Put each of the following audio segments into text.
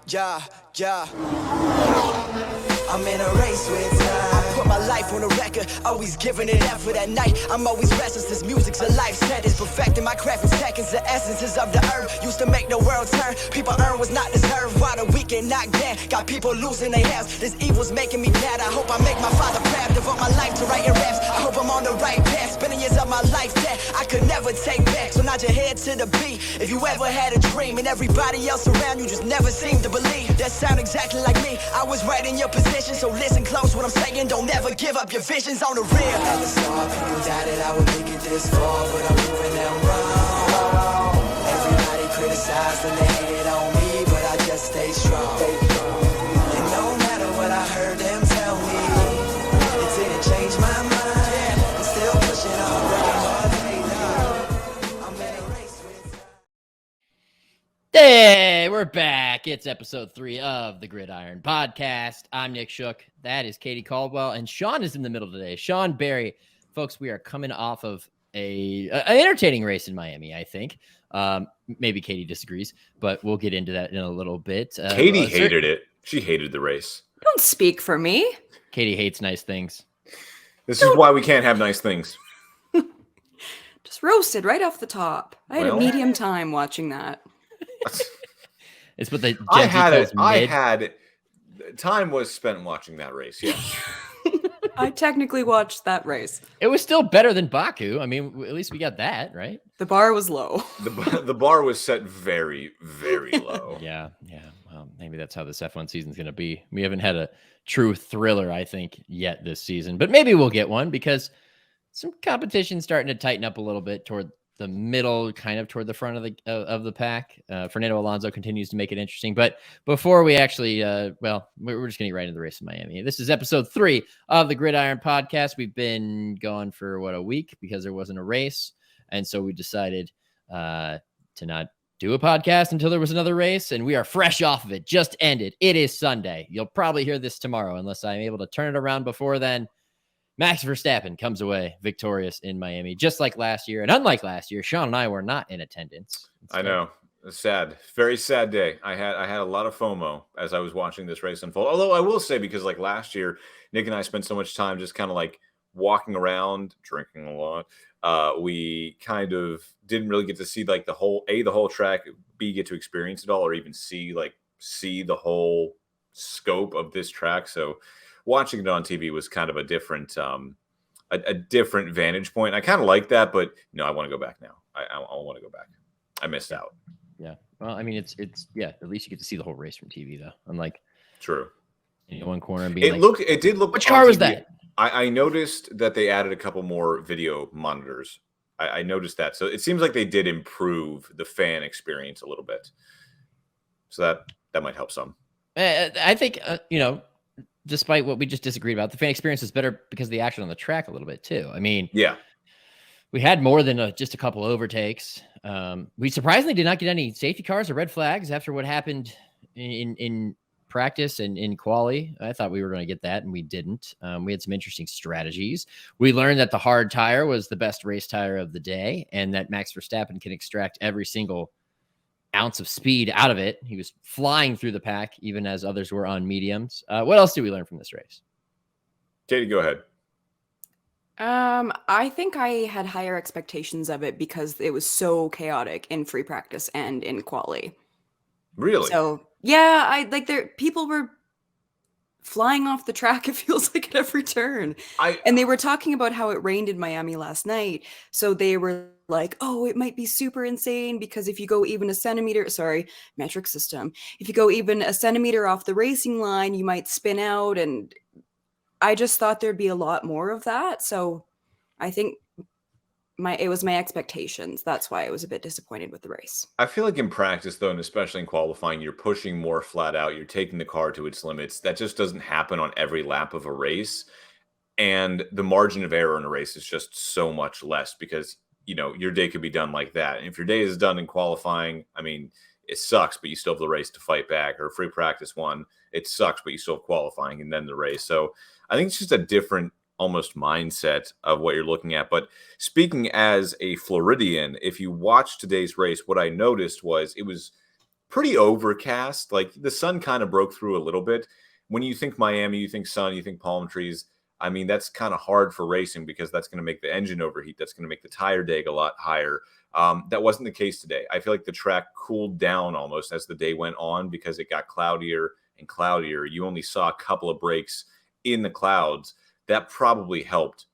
Yeah. I'm in a race with time. I put my life on the record, always giving it effort at night. I'm always restless, this music's a life sentence. Perfecting my craft in seconds, the essences of the earth. Used to make the world turn, people earn was not deserved. While the weak get knocked down, got people losing their health. This evil's making me mad, I hope I make my father proud. Devote my life to writing raps, I hope I'm on the right path. Spending years of my life that I could never take back. So nod your head to the beat, if you ever had a dream. And everybody else around you just never seemed to believe. That sound exactly like me, I was right in your position. So listen close what I'm saying, don't ever give up your visions on the real. Never saw people doubted I would make it this far, but I'm proving them wrong. Everybody criticized and they hated on me, but I just stay strong. And no matter what I heard them tell me, it didn't change my mind. I'm still pushing on, working all day long. I'm in a race with time. Hey, we're back. It's episode 3 of the Gridiron Podcast. I'm Nick Shook. That is Katie Caldwell, and Sean is in the middle today. Sean Barry. Folks, we are coming off of an entertaining race in Miami, I think. Maybe Katie disagrees, but we'll get into that in a little bit. Katie hated it. She hated the race. Don't speak for me. Katie hates nice things. This is why we can't have nice things. Just roasted right off the top. I had a medium time watching that. It's what the time was spent watching that race. Yeah. I technically watched that race. It was still better than Baku. I mean, at least we got that, right? The bar was low. The bar was set very, very low. Yeah. Well, maybe that's how this F1 season is going to be. We haven't had a true thriller, I think, yet this season, but maybe we'll get one because some competition starting to tighten up a little bit toward the middle, kind of toward the front of the pack. Fernando Alonso continues to make it interesting. But before we actually, we're just going to get right into the race in Miami. This is episode 3 of the Gridiron Podcast. We've been gone for a week because there wasn't a race. And so we decided to not do a podcast until there was another race. And we are fresh off of it. Just ended. It is Sunday. You'll probably hear this tomorrow unless I'm able to turn it around before then. Max Verstappen comes away victorious in Miami, just like last year. And unlike last year, Sean and I were not in attendance. I know. It's sad. Very sad day. I had a lot of FOMO as I was watching this race unfold. Although I will say, because like last year, Nick and I spent so much time just kind of like walking around, drinking a lot. We kind of didn't really get to see like the whole track, B, get to experience it all, or even see the whole scope of this track. So watching it on TV was kind of a different vantage point. I kind of like that, but I want to go back now. I want to go back. I missed out. Yeah. Well, I mean, it's at least you get to see the whole race from TV though. Unlike true. One corner and being it did look. Which car was that? I noticed that they added a couple more video monitors. I noticed that. So it seems like they did improve the fan experience a little bit. So that might help some. I think, despite what we just disagreed about, the fan experience is better because of the action on the track a little bit too. I mean, yeah, we had more than just a couple overtakes. We surprisingly did not get any safety cars or red flags after what happened in practice and in quali. I thought we were going to get that, and we didn't. We had some interesting strategies. We learned that the hard tire was the best race tire of the day, and that Max Verstappen can extract every single ounce of speed out of it. He was flying through the pack, even as others were on mediums. What else did we learn from this race? Katie, go ahead. I think I had higher expectations of it because it was so chaotic in free practice and in quali. Really? So yeah, people were flying off the track, it feels like, at every turn. And they were talking about how it rained in Miami last night. So they were like, oh, it might be super insane because if you go even a centimeter, metric system, if you go even a centimeter off the racing line, you might spin out. And I just thought there'd be a lot more of that. So I think it was my expectations. That's why I was a bit disappointed with the race. I feel like in practice, though, and especially in qualifying, you're pushing more flat out. You're taking the car to its limits. That just doesn't happen on every lap of a race. And the margin of error in a race is just so much less because, your day could be done like that. And if your day is done in qualifying, I mean, it sucks, but you still have the race to fight back. Or free practice one, it sucks, but you still have qualifying and then the race. So I think it's just a different almost mindset of what you're looking at. But speaking as a Floridian, if you watch today's race, what I noticed was it was pretty overcast. Like the sun kind of broke through a little bit. When you think Miami, you think sun, you think palm trees. I mean, that's kind of hard for racing because that's going to make the engine overheat. That's going to make the tire deg a lot higher. That wasn't the case today. I feel like the track cooled down almost as the day went on because it got cloudier and cloudier. You only saw a couple of breaks in the clouds. That probably helped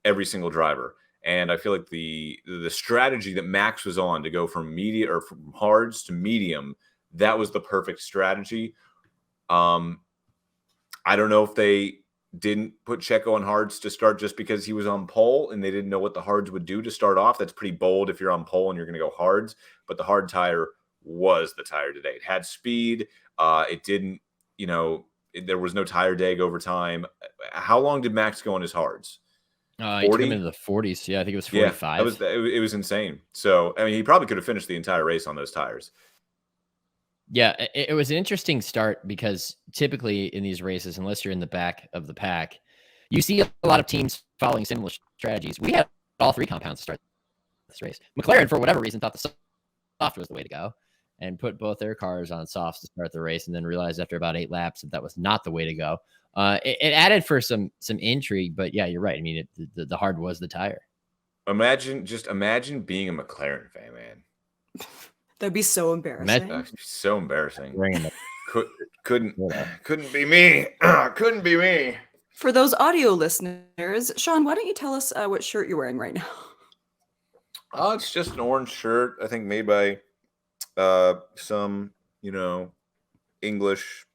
every single driver. And I feel like the strategy that Max was on to go from from hards to medium, that was the perfect strategy. I don't know if they didn't put Checo on hards to start just because he was on pole and they didn't know what the hards would do to start off. That's pretty bold if you're on pole and you're going to go hards. But the hard tire was the tire today. It had speed. It didn't, there was no tire deg over time. How long did Max go on his hards? 40? He took him into the 40s. Yeah, I think it was 45. Yeah, it was insane. So, I mean, he probably could have finished the entire race on those tires. Yeah, it was an interesting start because typically in these races, unless you're in the back of the pack, you see a lot of teams following similar strategies. We had all three compounds to start this race. McLaren, for whatever reason, thought the soft was the way to go and put both their cars on softs to start the race, and then realized after about 8 laps that was not the way to go. It added for some intrigue, but yeah, you're right. I mean, the hard was the tire. Imagine being a McLaren fan, man. That'd be so embarrassing. That'd be so embarrassing. Couldn't be me. Couldn't be me. For those audio listeners, Sean, why don't you tell us what shirt you're wearing right now? Oh, it's just an orange shirt. I think made by some, English,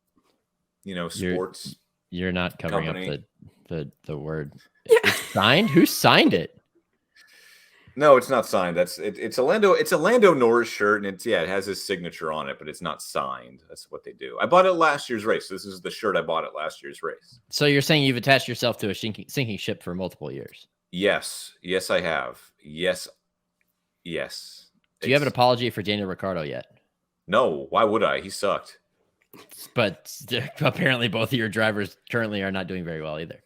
sports. You're not covering company. Up the word. Yeah. It's signed? Who signed it? No, it's not signed. It's a Lando Norris shirt, and it has his signature on it, but it's not signed. That's what they do. I bought it last year's race. This is the shirt I bought at last year's race. So you're saying you've attached yourself to a sinking ship for multiple years? Yes, I have. Yes. Do you have an apology for Daniel Ricciardo yet? No. Why would I? He sucked. But apparently, both of your drivers currently are not doing very well either.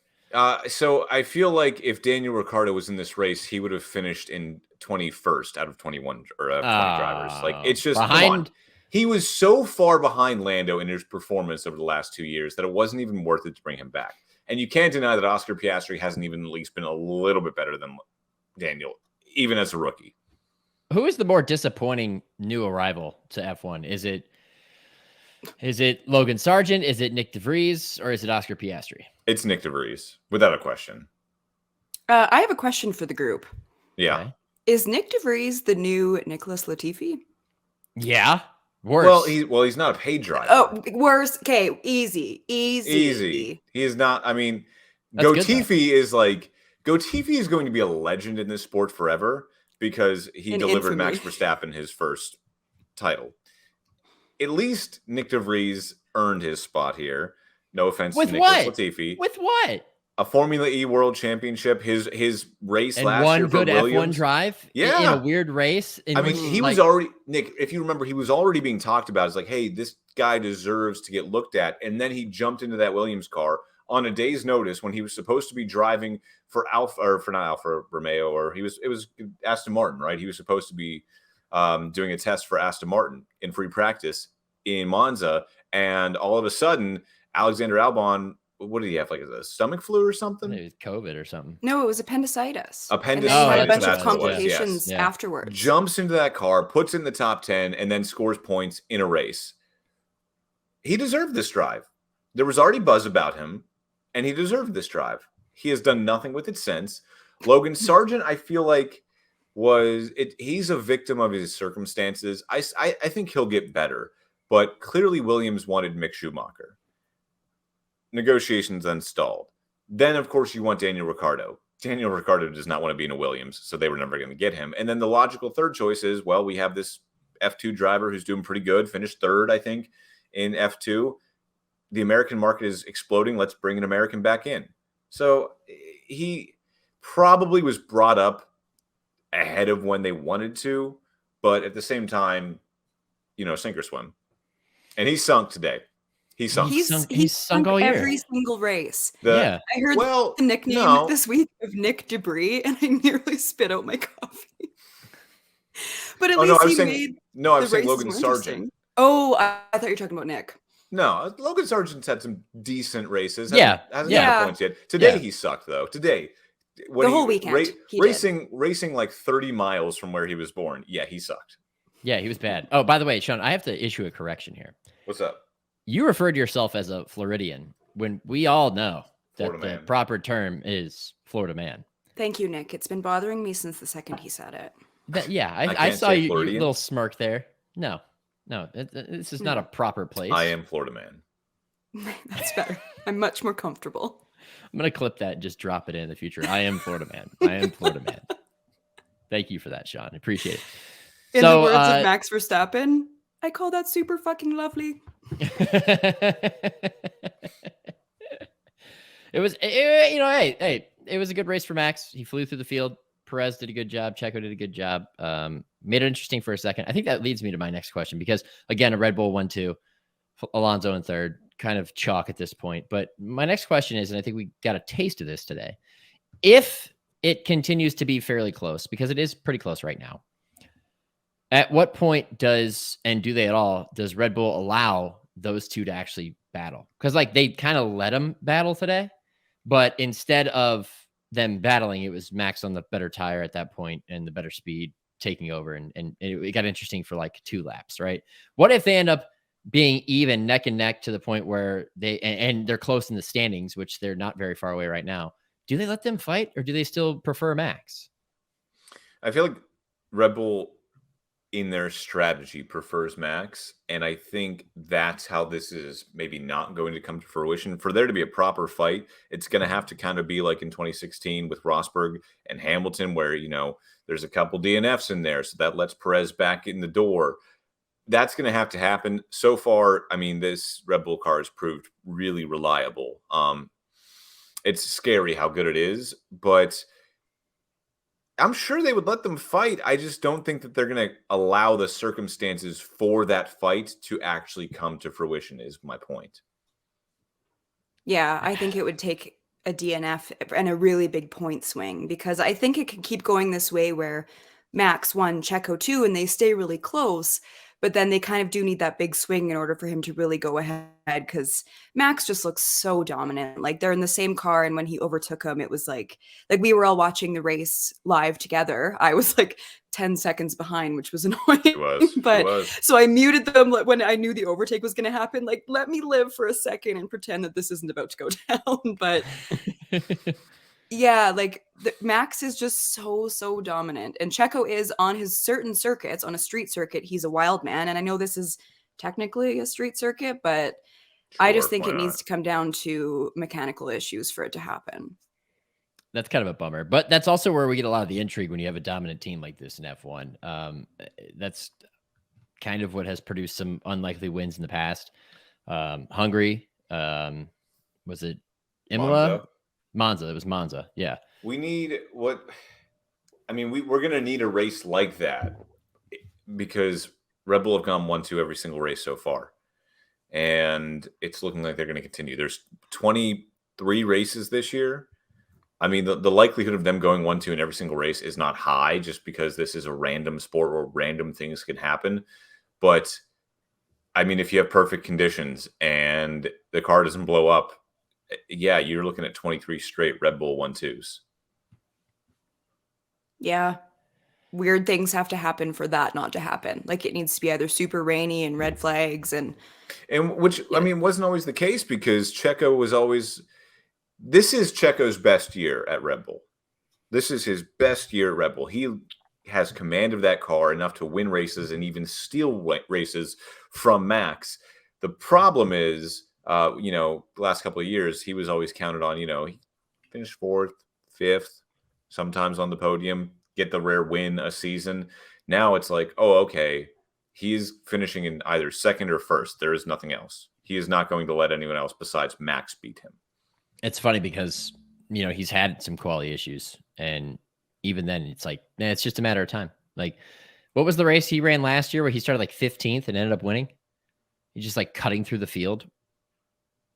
So I feel like if Daniel Ricciardo was in this race, he would have finished in 21st out of 21 or 20 drivers. Like it's just behind. He was so far behind Lando in his performance over the last 2 years that it wasn't even worth it to bring him back. And you can't deny that Oscar Piastri hasn't even at least been a little bit better than Daniel, even as a rookie. Who is the more disappointing new arrival to F1? Is it Logan Sargent? Is it Nick DeVries? Or is it Oscar Piastri? It's Nick DeVries, without a question. I have a question for the group. Yeah. Okay. Is Nick DeVries the new Nicholas Latifi? Yeah. Worse. Well, he's not a paid driver. Oh, worse. Okay, easy. He is not. I mean, That's Latifi is going to be a legend in this sport forever because he delivered Max Verstappen his first title. At least Nick DeVries earned his spot here. No offense to Nicholas Latifi. With what? A Formula E World Championship. His race and last year for good Williams. F1 drive. Yeah, in a weird race. He was already Nick. If you remember, he was already being talked about. It's like, hey, this guy deserves to get looked at. And then he jumped into that Williams car on a day's notice when he was supposed to be driving for not Alfa Romeo, or it was Aston Martin, right? He was supposed to be doing a test for Aston Martin in free practice in Monza, and all of a sudden, Alexander Albon, what did he have? Like a stomach flu or something? It was COVID or something. No, it was appendicitis. Appendicitis. And then he had a bunch That's of what it was, complications afterwards. Jumps into that car, puts it in the top 10, and then scores points in a race. He deserved this drive. There was already buzz about him, and he deserved this drive. He has done nothing with it since. Logan Sargent, I feel like, he's a victim of his circumstances. I think he'll get better, but clearly Williams wanted Mick Schumacher. Negotiations then stalled. Then, of course, you want Daniel Ricciardo. Daniel Ricciardo does not want to be in a Williams, so they were never going to get him. And then the logical third choice is, well, we have this F2 driver who's doing pretty good, finished third, I think, in F2. The American market is exploding. Let's bring an American back in. So he probably was brought up ahead of when they wanted to, but at the same time, sink or swim. And he sunk today. He's sunk all year. Every single race. I heard the nickname this week of Nick Debris, and I nearly spit out my coffee. But at least he made I was saying Logan Sargent. Oh, I thought you were talking about Nick. No, Logan Sargent's had some decent races. Yeah. Hasn't gotten points yet. Today he sucked though. Today. When the whole weekend. Racing like 30 miles from where he was born. Yeah, he sucked. Yeah, he was bad. Oh, by the way, Sean, I have to issue a correction here. What's up? You referred to yourself as a Floridian when we all know that the proper term is Florida man. Thank you, Nick. It's been bothering me since the second he said it. I saw your little smirk there. No, this is not a proper place. I am Florida man. That's better. I'm much more comfortable. I'm going to clip that and just drop it in the future. I am Florida man. I am Florida man. Thank you for that, Sean. I appreciate it. In the words of Max Verstappen, I call that super fucking lovely. It was, it was a good race for Max. He flew through the field. Perez did a good job. Checo did a good job. Made it interesting for a second. I think that leads me to my next question because, again, a Red Bull 1-2, Alonso in third, kind of chalk at this point. But my next question is, and I think we got a taste of this today, if it continues to be fairly close, because it is pretty close right now, at what point does Red Bull allow those two to actually battle? Because like they kind of let them battle today, but instead of them battling, it was Max on the better tire at that point and the better speed taking over. And it got interesting for like 2 laps, right? What if they end up being even neck and neck to the point where they're close in the standings, which they're not very far away right now? Do they let them fight or do they still prefer Max? I feel like Red Bull in their strategy prefers Max. And I think that's how this is maybe not going to come to fruition. For there to be a proper fight, it's going to have to kind of be like in 2016 with Rosberg and Hamilton, where, there's a couple DNFs in there. So that lets Perez back in the door. That's going to have to happen. So far, I mean, this Red Bull car has proved really reliable. It's scary how good it is, but I'm sure they would let them fight. I just don't think that they're going to allow the circumstances for that fight to actually come to fruition, is my point. Yeah, I think it would take a DNF and a really big point swing, because I think it can keep going this way where Max 1, Checo 2, and they stay really close. But then they kind of do need that big swing in order for him to really go ahead, because Max just looks so dominant. Like they're in the same car, and when he overtook him, it was like we were all watching the race live together. I was like 10 seconds behind, which was annoying. It was. So I muted them when I knew the overtake was going to happen. Like, let me live for a second and pretend that this isn't about to go down. But yeah, like Max is just so dominant, and Checo is on his certain circuits. On a street circuit, he's a wild man, and I know this is technically a street circuit, but I just think it needs to come down to mechanical issues for it to happen. That's kind of a bummer, but that's also where we get a lot of the intrigue when you have a dominant team like this in F1. That's kind of what has produced some unlikely wins in the past. Hungary, was it Imola? Monza. It was Monza. Yeah. We need we're going to need a race like that, because Red Bull have gone 1-2 every single race so far. And it's looking like they're going to continue. There's 23 races this year. I mean, the likelihood of them going 1-2 in every single race is not high, just because this is a random sport where random things can happen. But I mean, if you have perfect conditions and the car doesn't blow up, yeah, you're looking at 23 straight Red Bull 1-2s. Yeah. Weird things have to happen for that not to happen. Like it needs to be either super rainy and red flags and which, yeah. I mean, wasn't always the case, because Checo was always, this is Checo's best year at Red Bull. This is his best year at Red Bull. He has command of that car enough to win races and even steal races from Max. The problem is, the last couple of years, he was always counted on, he finished 4th, 5th, sometimes on the podium, get the rare win a season. Now it's like, oh, okay, he's finishing in either 2nd or 1st. There is nothing else. He is not going to let anyone else besides Max beat him. It's funny because, he's had some quality issues. And even then, it's like, it's just a matter of time. Like, what was the race he ran last year where he started like 15th and ended up winning? He's just like cutting through the field.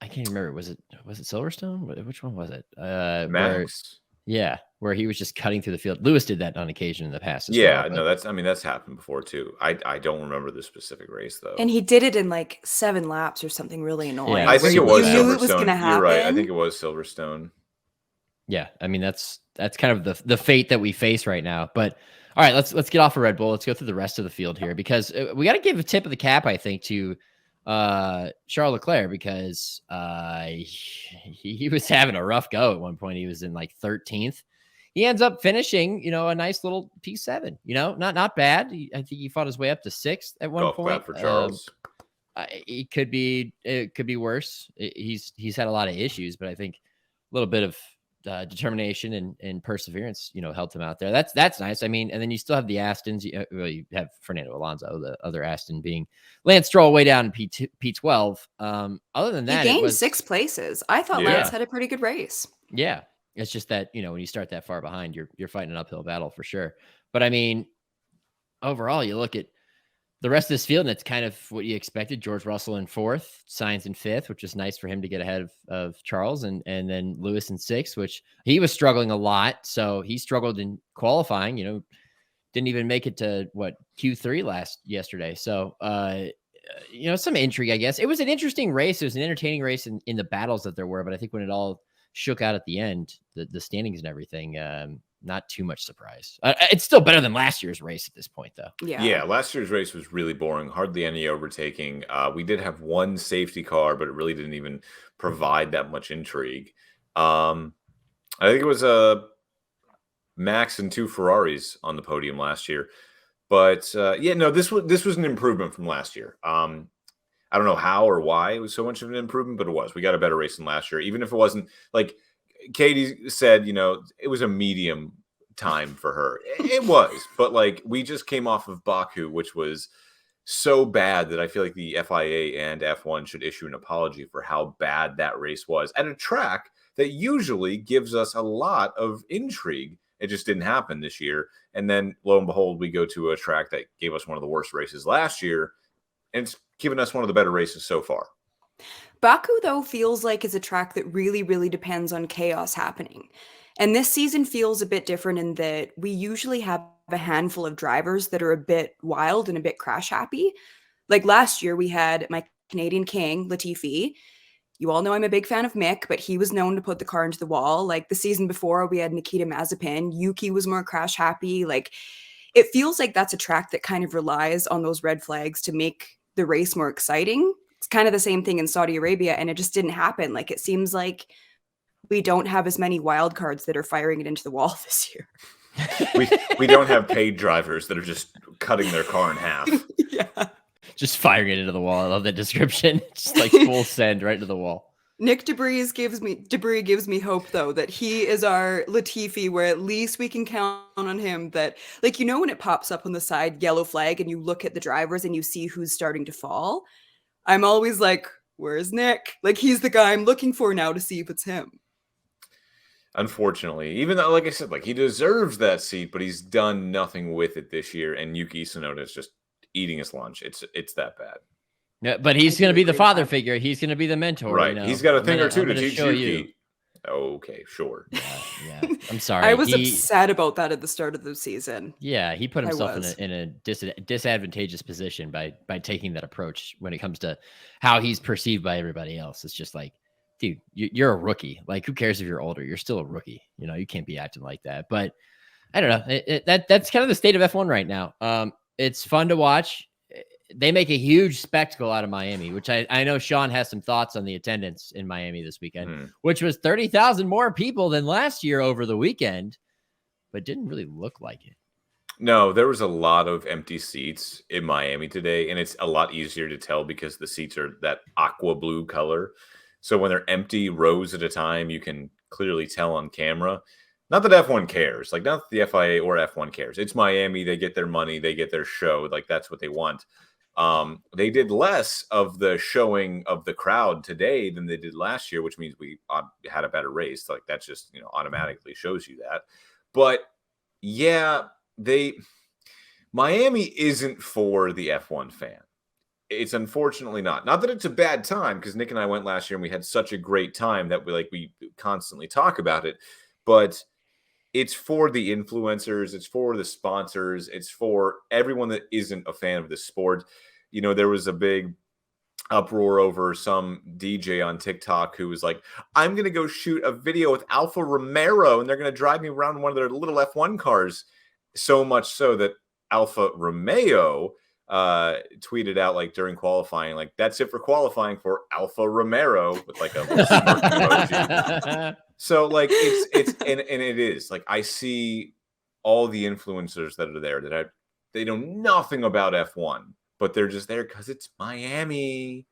I can't remember. Was it Silverstone? Which one was it? Max. Yeah, where he was just cutting through the field. Lewis did that on occasion in the past as Yeah, well. no, that's happened before too. I don't remember the specific race though. And he did it in like 7 laps or something really annoying. I think it was you knew it was going to Silverstone. happen. You're right. I think it was Silverstone. Yeah, I mean that's kind of the fate that we face right now. But all right, let's get off of Red Bull. Let's go through the rest of the field here because we got to give a tip of the cap, I think, to Charles Leclerc because he was having a rough go at one point. He was in like 13th. He ends up finishing, a nice little P7. Not bad. I think he fought his way up to 6th at one Golf point. clap for Charles. It could be worse. He's had a lot of issues, but I think a little bit of determination and perseverance, helped him out there. That's nice. I mean, and then you still have the Astons. You have Fernando Alonso, the other Aston being Lance Stroll way down in P12. Other than that, he gained 6 places. I thought Lance had a pretty good race. Yeah, it's just that when you start that far behind, you're fighting an uphill battle for sure. But I mean, overall, you look at the rest of this field, and it's kind of what you expected. George Russell in 4th, Sainz in 5th, which is nice for him to get ahead of Charles, and then Lewis in 6th, which he was struggling a lot. So he struggled in qualifying, didn't even make it to Q3 yesterday. So, some intrigue, I guess. It was an interesting race. It was an entertaining race in the battles that there were, but I think when it all shook out at the end, the standings and everything, not too much surprise. It's still better than last year's race at this point, though. Yeah, last year's race was really boring. Hardly any overtaking. We did have one safety car, but it really didn't even provide that much intrigue. I think it was Max and 2 Ferraris on the podium last year. But this was an improvement from last year. I don't know how or why it was so much of an improvement, but it was. We got a better race than last year, even if it wasn't like Katie said, it was a medium time for her. It was, but we just came off of Baku, which was so bad that I feel like the FIA and F1 should issue an apology for how bad that race was at a track that usually gives us a lot of intrigue. It just didn't happen this year. And then lo and behold, we go to a track that gave us one of the worst races last year, and it's given us one of the better races so far. Baku, though, feels like it's a track that really, really depends on chaos happening. And this season feels a bit different in that we usually have a handful of drivers that are a bit wild and a bit crash happy. Like last year, we had my Canadian king, Latifi. You all know I'm a big fan of Mick, but he was known to put the car into the wall. Like the season before, we had Nikita Mazepin. Yuki was more crash happy. Like it feels like that's a track that kind of relies on those red flags to make the race more exciting. It's kind of the same thing in Saudi Arabia, and it just didn't happen. Like it seems like we don't have as many wild cards that are firing it into the wall this year. we don't have paid drivers that are just cutting their car in half. Yeah. Just firing it into the wall. I love that description. Just like full send right to the wall. Nick Debris gives me hope though that he is our Latifi, where at least we can count on him. That when it pops up on the side yellow flag and you look at the drivers and you see who's starting to fall, I'm always like, where's Nick? Like he's the guy I'm looking for now to see if it's him. Unfortunately, even though, like I said, he deserves that seat, but he's done nothing with it this year. And Yuki Tsunoda is just eating his lunch. It's that bad. Yeah, but he's going to be the father figure. He's going to be the mentor. Right. He's got a thing or two to teach Yuki. Okay, sure. Yeah. I'm sorry. I was upset about that at the start of the season. Yeah, he put himself in a disadvantageous position by taking that approach when it comes to how he's perceived by everybody else. It's just like, dude, you're a rookie. Like, who cares if you're older? You're still a rookie. You can't be acting like that. But I don't know. That's kind of the state of F1 right now. It's fun to watch. They make a huge spectacle out of Miami, which I know Sean has some thoughts on the attendance in Miami this weekend, which was 30,000 more people than last year over the weekend, but didn't really look like it. No, there was a lot of empty seats in Miami today, and it's a lot easier to tell because the seats are that aqua blue color. So when they're empty rows at a time, you can clearly tell on camera. Not that F1 cares, not that the FIA or F1 cares. It's Miami. They get their money. They get their show. That's what they want. They did less of the showing of the crowd today than they did last year, which means we had a better race. That's just, automatically shows you that. But yeah, Miami isn't for the F1 fan. It's unfortunately not. Not that it's a bad time, because Nick and I went last year and we had such a great time that we constantly talk about it. But it's for the influencers, it's for the sponsors, it's for everyone that isn't a fan of the sport. You know, there was a big uproar over some DJ on TikTok who was like, I'm going to go shoot a video with Alfa Romero and they're going to drive me around one of their little F1 cars. So much so that Alfa Romeo tweeted out like during qualifying, like, that's it for qualifying for Alfa Romero with like a little smirk emoji. So like and it is like, I see all the influencers that are there that they know nothing about F1, but they're just there because it's Miami.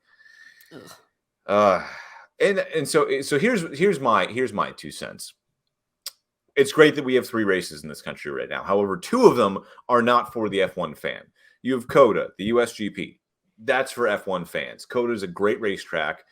And so here's my 2 cents. It's great that we have 3 races in this country right now. However, 2 of them are not for the F1 fan. You have COTA, the USGP. That's for F1 fans. COTA is a great racetrack.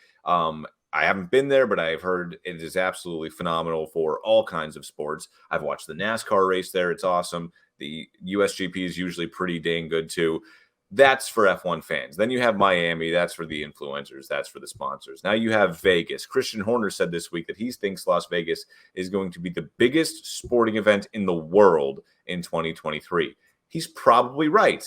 I haven't been there, but I've heard it is absolutely phenomenal for all kinds of sports. I've watched the NASCAR race there. It's awesome. The USGP is usually pretty dang good too. That's for F1 fans. Then you have Miami. That's for the influencers. That's for the sponsors. Now you have Vegas. Christian Horner said this week that he thinks Las Vegas is going to be the biggest sporting event in the world in 2023. He's probably right.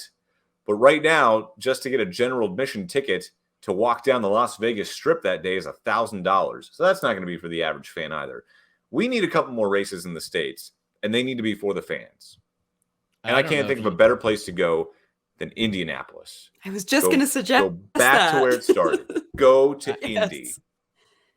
But right now, just to get a general admission ticket to walk down the Las Vegas Strip that day is $1,000. So that's not going to be for the average fan either. We need a couple more races in the States, and they need to be for the fans. And I can't think of a better place to go than Indianapolis. I was just going to suggest go back to where it started. Go to Indy.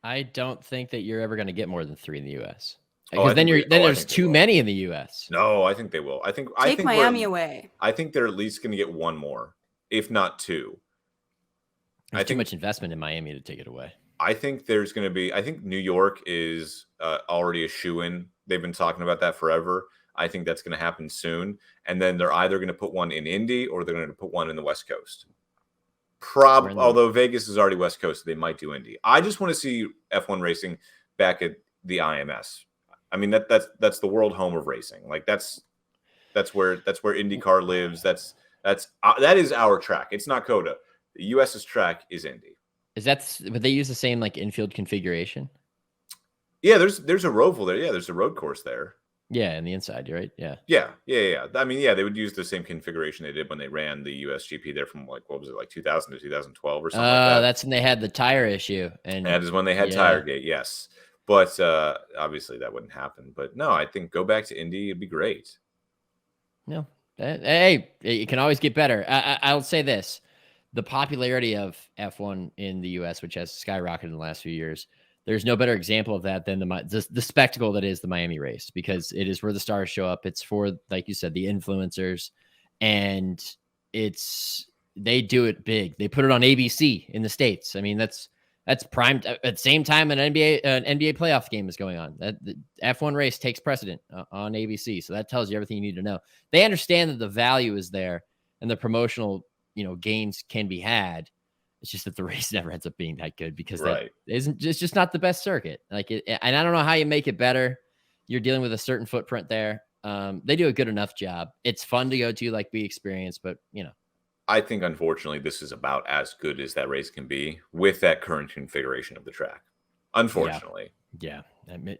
I don't think that you're ever going to get more than 3 in the U.S. Because then there's too many in the U.S. No, I think they will. I think Miami away. I think they're at least going to get 1 more, if not 2. There's too much investment in Miami to take it away. I think there's going to be. I think New York is already a shoo-in. They've been talking about that forever. I think that's going to happen soon. And then they're either going to put one in Indy or they're going to put one in the West Coast. Although Vegas is already West Coast, so they might do Indy. I just want to see F1 racing back at the IMS. I mean, that's the world home of racing. Like that's where IndyCar lives. That is our track. It's not COTA. The US's track is Indy. But they use the same like infield configuration? Yeah, there's a roval there. Yeah, there's a road course there. Yeah, and the inside, right? Yeah. I mean, yeah, they would use the same configuration they did when they ran the USGP there from like, what was it, like 2000 to 2012 or something like that. That's when they had the tire issue. And that is when they had Tiregate, yes. But obviously that wouldn't happen. But no, I think go back to Indy. It'd be great. No. Hey, it can always get better. I'll say this. The popularity of F1 in the U.S., which has skyrocketed in the last few years, there's no better example of that than the spectacle that is the Miami race, because it is where the stars show up. It's for, like you said, the influencers, and they do it big. They put it on ABC in the States. I mean, that's primed at the same time an NBA playoff game is going on. The F1 race takes precedent on ABC. So that tells you everything you need to know. They understand that the value is there and the promotional, gains can be had. It's just that the race never ends up being that good because it's just not the best circuit. And I don't know how you make it better. You're dealing with a certain footprint there. They do a good enough job. It's fun to go to, like we experienced, but I think unfortunately this is about as good as that race can be with that current configuration of the track. Unfortunately. Yeah.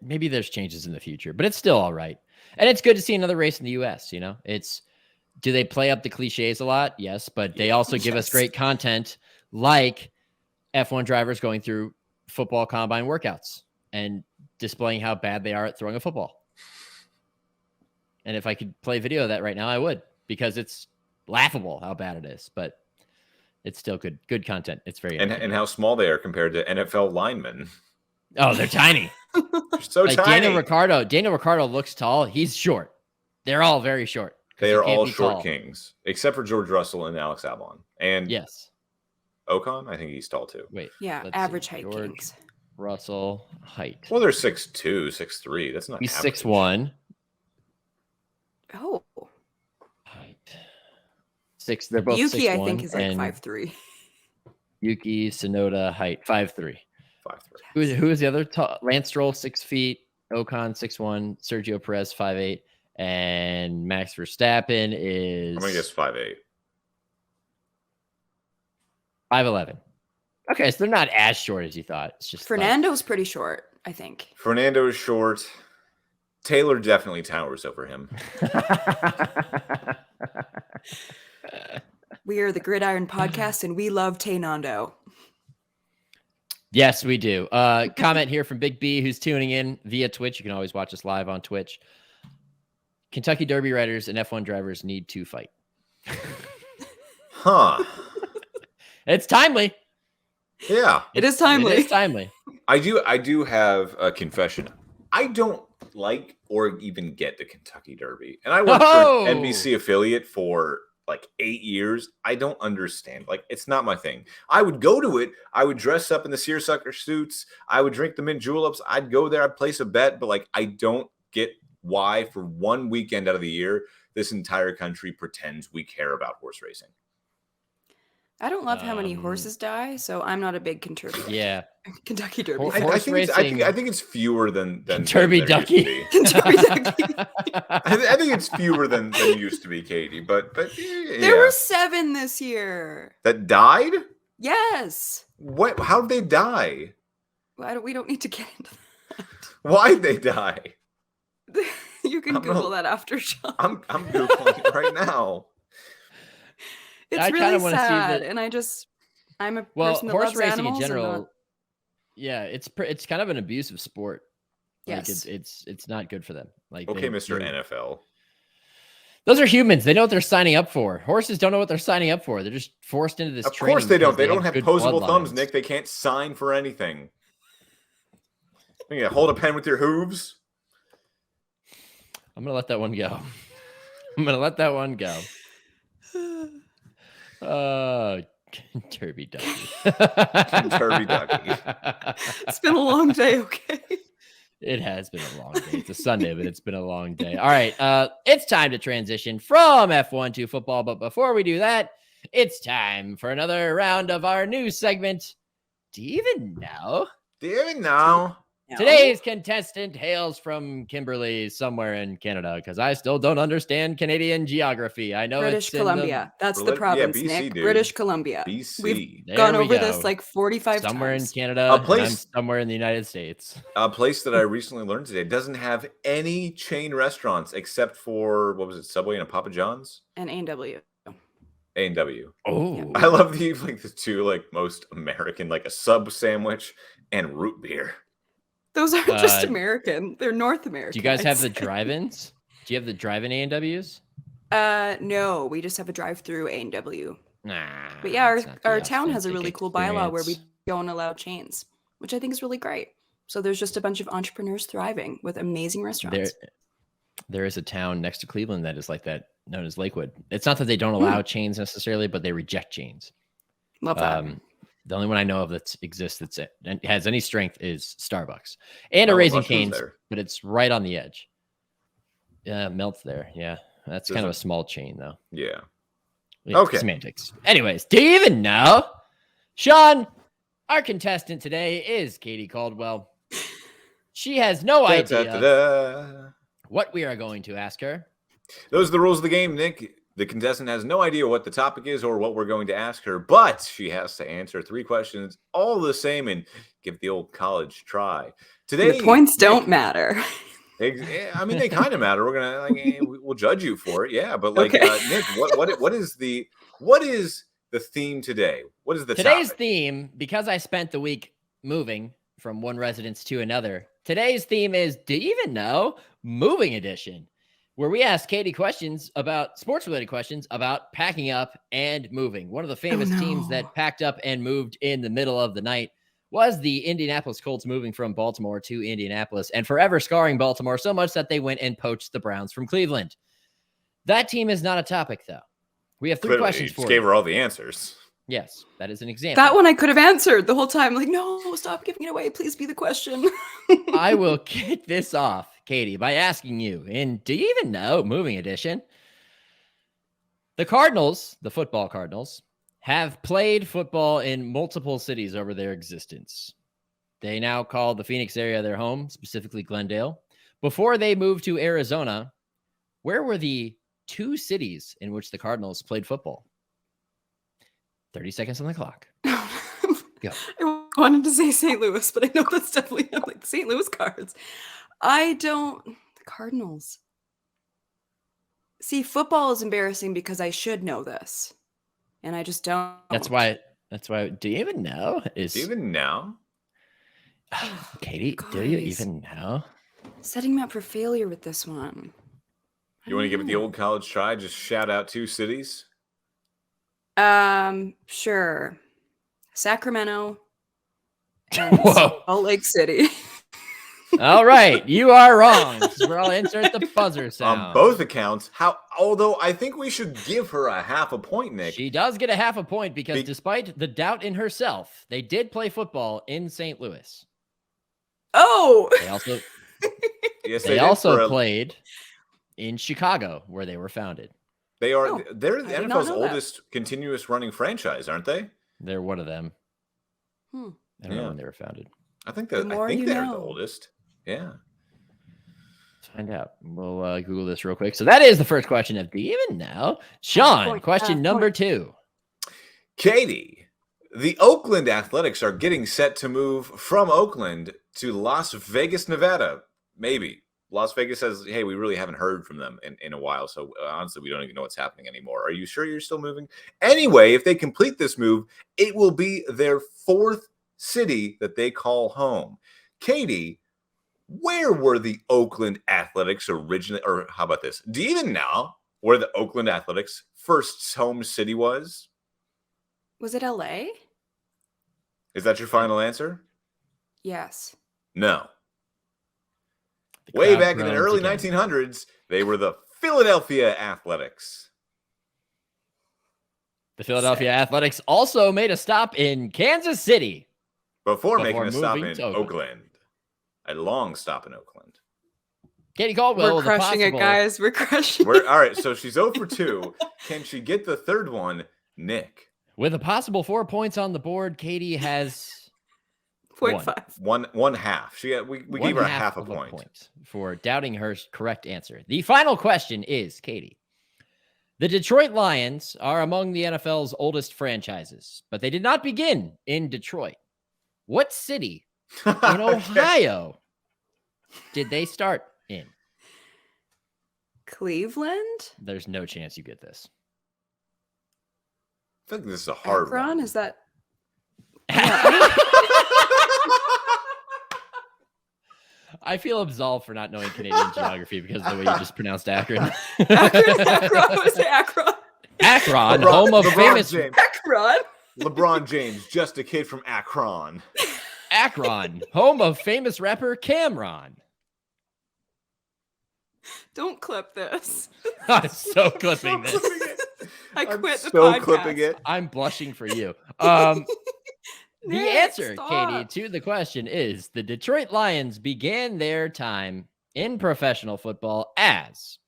Maybe there's changes in the future, but it's still all right. And it's good to see another race in the US. Do they play up the cliches a lot? Yes, but they also give us great content like F1 drivers going through football combine workouts and displaying how bad they are at throwing a football. And if I could play video of that right now, I would, because it's laughable how bad it is, but it's still good content. It's very and how small they are compared to NFL linemen. Oh, they're tiny. They're so tiny. Daniel Ricciardo looks tall. He's short. They're all very short. They are all short kings, except for George Russell and Alex Albon. And yes, Ocon, I think he's tall too. Wait, yeah, average height kings. Russell height. Well, they're 6'2", 6'3". That's not. He's 6'1". Oh. Height. They're both Yuki, 6'1", I think, is like 5'3". Yuki Tsunoda height 5'3". 5'3". Who is the other? Lance Stroll 6 feet. Ocon 6'1". Sergio Perez 5'8". And Max Verstappen is. I'm gonna guess 5'8". 5'11". Okay, so they're not as short as you thought. It's just Fernando's pretty short, I think. Fernando is short. Taylor definitely towers over him. We are the Gridiron Podcast, and we love Taynando. Yes, we do. Comment here from Big B, who's tuning in via Twitch. You can always watch us live on Twitch. Kentucky Derby riders and F1 drivers need to fight. Huh. It's timely. Yeah. It is timely. It is timely. I do have a confession. I don't like or even get the Kentucky Derby. And I worked for an NBC affiliate for like 8 years. I don't understand. Like, it's not my thing. I would go to it. I would dress up in the seersucker suits. I would drink the mint juleps. I'd go there. I'd place a bet. But like, I don't get why for one weekend out of the year, this entire country pretends we care about horse racing. I don't love how many horses die, so I'm not a big Kentucky Derby. I think it's fewer than Kenturby Ducky. Kentucky Ducky. I think it's fewer than used to be, Katie. But yeah. There were 7 this year that died. Yes. What? How did they die? We don't need to get into that. Why'd they die? You can Google that after, Sean. I'm Googling it right now. It's really sad, and I'm a person that horse loves racing animals in general. Yeah, it's kind of an abusive sport. Yes, like it's not good for them. Like, okay, Mr. NFL. Those are humans. They know what they're signing up for. Horses don't know what they're signing up for. They're just forced into this. Of course they don't. They don't have posable thumbs, bloodlines. Nick. They can't sign for anything. You hold a pen with your hooves. I'm gonna let that one go. Kenturby Ducky. Kenturby Ducky. It's been a long day, okay? It has been a long day. It's a Sunday, but it's been a long day. All right. It's time to transition from F1 to football. But before we do that, it's time for another round of our new segment. Do you even know? No. Today's contestant hails from Kimberley, somewhere in Canada, because I still don't understand Canadian geography. I know British Columbia. That's the province, BC, Nick. Dude. British Columbia. BC. We've gone over this like 45 somewhere times. In Canada, A place, and I'm somewhere in the United States. A place that I recently learned today doesn't have any chain restaurants except for, what was it, Subway and a Papa John's? And A&W. A&W. Oh, yeah. I love the two most American, like a sub sandwich and root beer. Those aren't just American; they're North American. Do you guys have the drive-ins? Do you have the drive-in A&Ws? No, we just have a drive-through A&W. Nah. But yeah, our town has a really cool bylaw where we don't allow chains, which I think is really great. So there's just a bunch of entrepreneurs thriving with amazing restaurants. There is a town next to Cleveland that is like that, known as Lakewood. It's not that they don't allow chains necessarily, but they reject chains. Love that. The only one I know of that exists and has any strength is Starbucks and a Raising Cane's, but it's right on the edge. Yeah, Melt's there. Yeah, that's kind of a small chain though. Yeah. Okay. Semantics. Anyways, do you even know? Sean, our contestant today is Katie Caldwell. She has no idea what we are going to ask her. Those are the rules of the game, Nick. The contestant has no idea what the topic is or what we're going to ask her, but she has to answer 3 questions all the same and give the old college try. Today, the points don't matter. I mean, they kind of matter. We're gonna we'll judge you for it, yeah. But Nick, what is the theme today? What is today's topic? Theme? Because I spent the week moving from one residence to another. Today's theme is, do you even know? Moving edition, where we ask Katie sports-related questions about packing up and moving. One of the famous teams that packed up and moved in the middle of the night was the Indianapolis Colts, moving from Baltimore to Indianapolis and forever scarring Baltimore so much that they went and poached the Browns from Cleveland. That team is not a topic, though. We have 3 questions for you. Gave her all the answers. Yes, that is an example. That one I could have answered the whole time. Like, no, stop giving it away. Please be the question. I will kick this off, Katie, by asking you, do you even know, moving edition, the Cardinals, the football Cardinals, have played football in multiple cities over their existence. They now call the Phoenix area their home, specifically Glendale. Before they moved to Arizona, where were the 2 cities in which the Cardinals played football? 30 seconds on the clock. Go. I wanted to say St. Louis, but I know that's definitely not like St. Louis Cards. The Cardinals. See, football is embarrassing because I should know this, and I just don't. That's why. Do you even know? Do you even know? Katie, do you even know? Setting me up for failure with this one. You want to give it the old college try? Just shout out 2 cities? Sure. Sacramento and Whoa. Salt Lake City. All right, you are wrong. We're all insert the buzzer sound. On both accounts, although I think we should give her a half a point, Nick. She does get a half a point because despite the doubt in herself, they did play football in St. Louis. Oh! They also, yes, they also played in Chicago, where they were founded. They're I the did not NFL's know that. oldest continuous running franchise, aren't they? They're one of them. I don't know Yeah. when they were founded. I think The they're more you the know. oldest. Yeah. Let's find out. We'll Google this real quick. So that is the first question of Do you even know? Sean, question number 2. Katie, the Oakland Athletics are getting set to move from Oakland to Las Vegas, Nevada. Maybe. Las Vegas says, hey, we really haven't heard from them in a while, so honestly, we don't even know what's happening anymore. Are you sure you're still moving? Anyway, if they complete this move, it will be their 4th city that they call home. Katie, where were the Oakland Athletics originally, or how about this? Do you even know where the Oakland Athletics' first home city was? Was it LA? Is that your final answer? Yes. No. The Way crowd back in the groans early again. 1900s, they were the Philadelphia Athletics. The Philadelphia Athletics also made a stop in Kansas City Before making a stop moving in to Oakland. Oakland. A long stop in Oakland. Katie Caldwell, We're crushing it, guys. We're crushing All right, so she's 0 for 2. Can she get the 3rd one, Nick? With a possible 4 points on the board, Katie has 0.5. One half. We gave her a half a of point. For doubting her correct answer. The final question is, Katie, the Detroit Lions are among the NFL's oldest franchises, but they did not begin in Detroit. What city in Ohio did they start in? Cleveland? There's no chance you get this. I think this is a hard Akron? one. Is that? I feel absolved for not knowing Canadian geography because of the way you just pronounced Akron. Akron? Was it Akron? Akron, home of famous James. Akron? LeBron James, just a kid from Akron. Akron, home of famous rapper Cameron. Don't clip this. I'm so clipping this. I quit the so podcast. clipping it. I'm blushing for you. The Nick, answer, stop. Katie, to the question is the Detroit Lions began their time in professional football as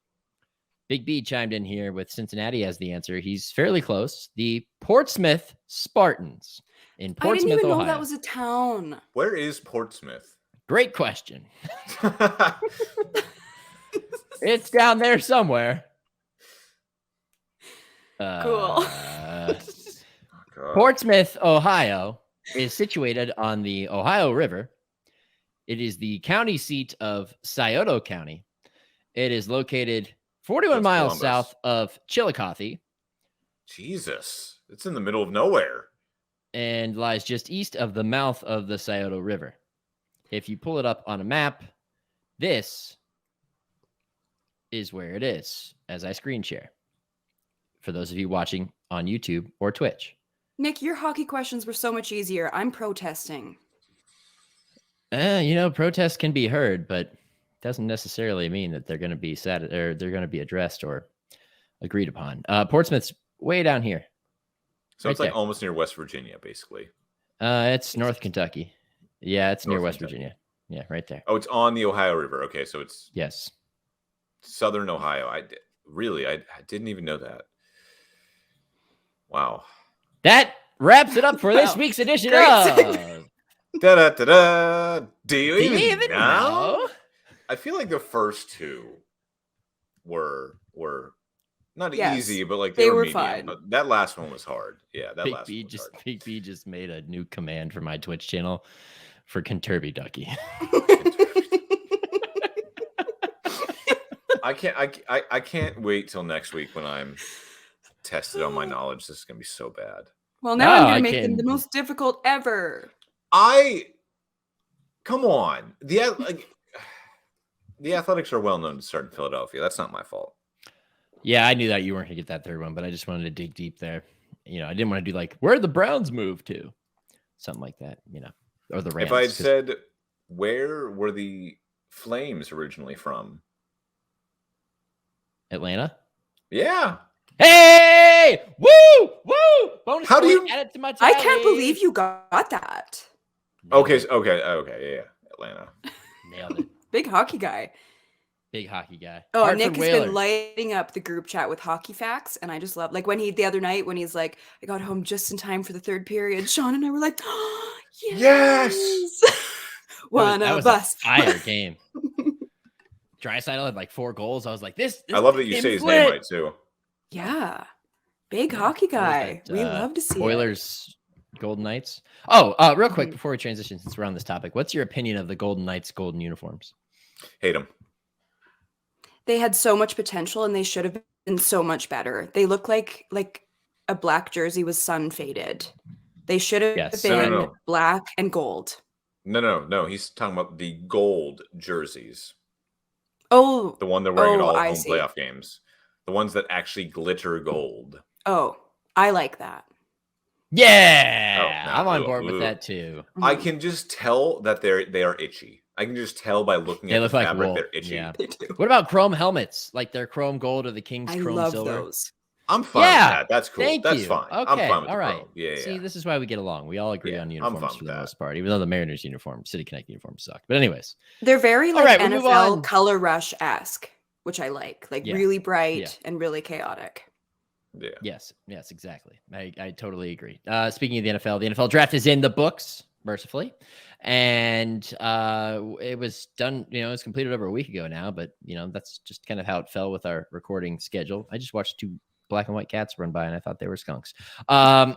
Big B chimed in here with Cincinnati as the answer. He's fairly close. The Portsmouth Spartans in I Portsmouth, didn't even Ohio. know that was a town. Where is Portsmouth? Great question. It's down there somewhere. Cool. Portsmouth, Ohio is situated on the Ohio River. It is the county seat of Scioto County. It is located 41 miles Columbus. south of Chillicothe Jesus. It's in the middle of nowhere. and lies just east of the mouth of the Scioto River. If you pull it up on a map, this is where it is as I screen share for those of you watching on YouTube or Twitch. Nick, your hockey questions were so much easier. I'm protesting. Protests can be heard, but doesn't necessarily mean that they're going to be they're going to be addressed or agreed upon. Portsmouth's way down here. So Right it's like there. almost near West Virginia, basically. It's North Kentucky. Yeah, it's near North West Kentucky. Virginia. Yeah, right there. Oh, it's on the Ohio River. Okay, so it's Yes. southern Ohio. I didn't even know that. Wow. That wraps it up for this Wow. week's edition Great of segment. Da da da da. Do you Do You even Even know? Know? I feel like the first two were not Yes, easy, but like they they were were medium. fine. But that last one was hard. Yeah, that Big last B one was just hard. Big B just made a new command for my Twitch channel for Kenturby Ducky. I can't wait till next week when I'm tested on my knowledge. This is gonna be so bad. Well, now I'm gonna make them the most difficult ever. Come on. The Athletics are well known to start in Philadelphia. That's not my fault. Yeah, I knew that you weren't gonna get that third one, but I just wanted to dig deep there. I didn't want to do like where the Browns move to, something like that. Or the Rams. If I had said where were the Flames originally from? Atlanta. Yeah. Hey! Woo! Bonus How do you add it to my tally. I can't believe you got that. Okay, yeah. Atlanta. Nailed it. Big hockey guy. Big hockey guy. Oh, Hartford Nick has Whalers. been lighting up the group chat with hockey facts, and I just love like the other night when he's like, I got home just in time for the third period. Sean and I were like, oh, yes. One that of was us. A fire game. Draisaitl had like 4 goals. I was like, this I love that you say his name right too. Yeah. Big hockey guy. We love to see Oilers, Golden Knights. Oh, real quick before we transition, since we're on this topic, what's your opinion of the Golden Knights' golden uniforms? Hate them. They had so much potential and they should have been so much better. They look like a black jersey was sun faded. They should have been black and gold. No. He's talking about the gold jerseys. Oh. The one they're wearing at all home playoff games. The ones that actually glitter gold. Oh, I like that. Yeah. I'm on board with that too. I can just tell that they are itchy. I can just tell by looking at the fabric they're itchy. Yeah. They do. What about chrome helmets? Like their chrome gold or the King's chrome love silver? Those. I'm fine with that. That's cool. Thank That's you. fine. Okay. I'm fine with all right. chrome. Yeah. See, this is why we get along. We all agree on uniforms for the that. most part, even though the Mariners uniform, City Connect uniforms suck. But anyways. They're very NFL color rush-esque, which I like. Really bright and really chaotic. Yeah. Yes, exactly. I totally agree. Speaking of the NFL draft is in the books, mercifully. And it was done, it was completed over a week ago now, but that's just kind of how it fell with our recording schedule. I just watched 2 black and white cats run by and I thought they were skunks. Sometimes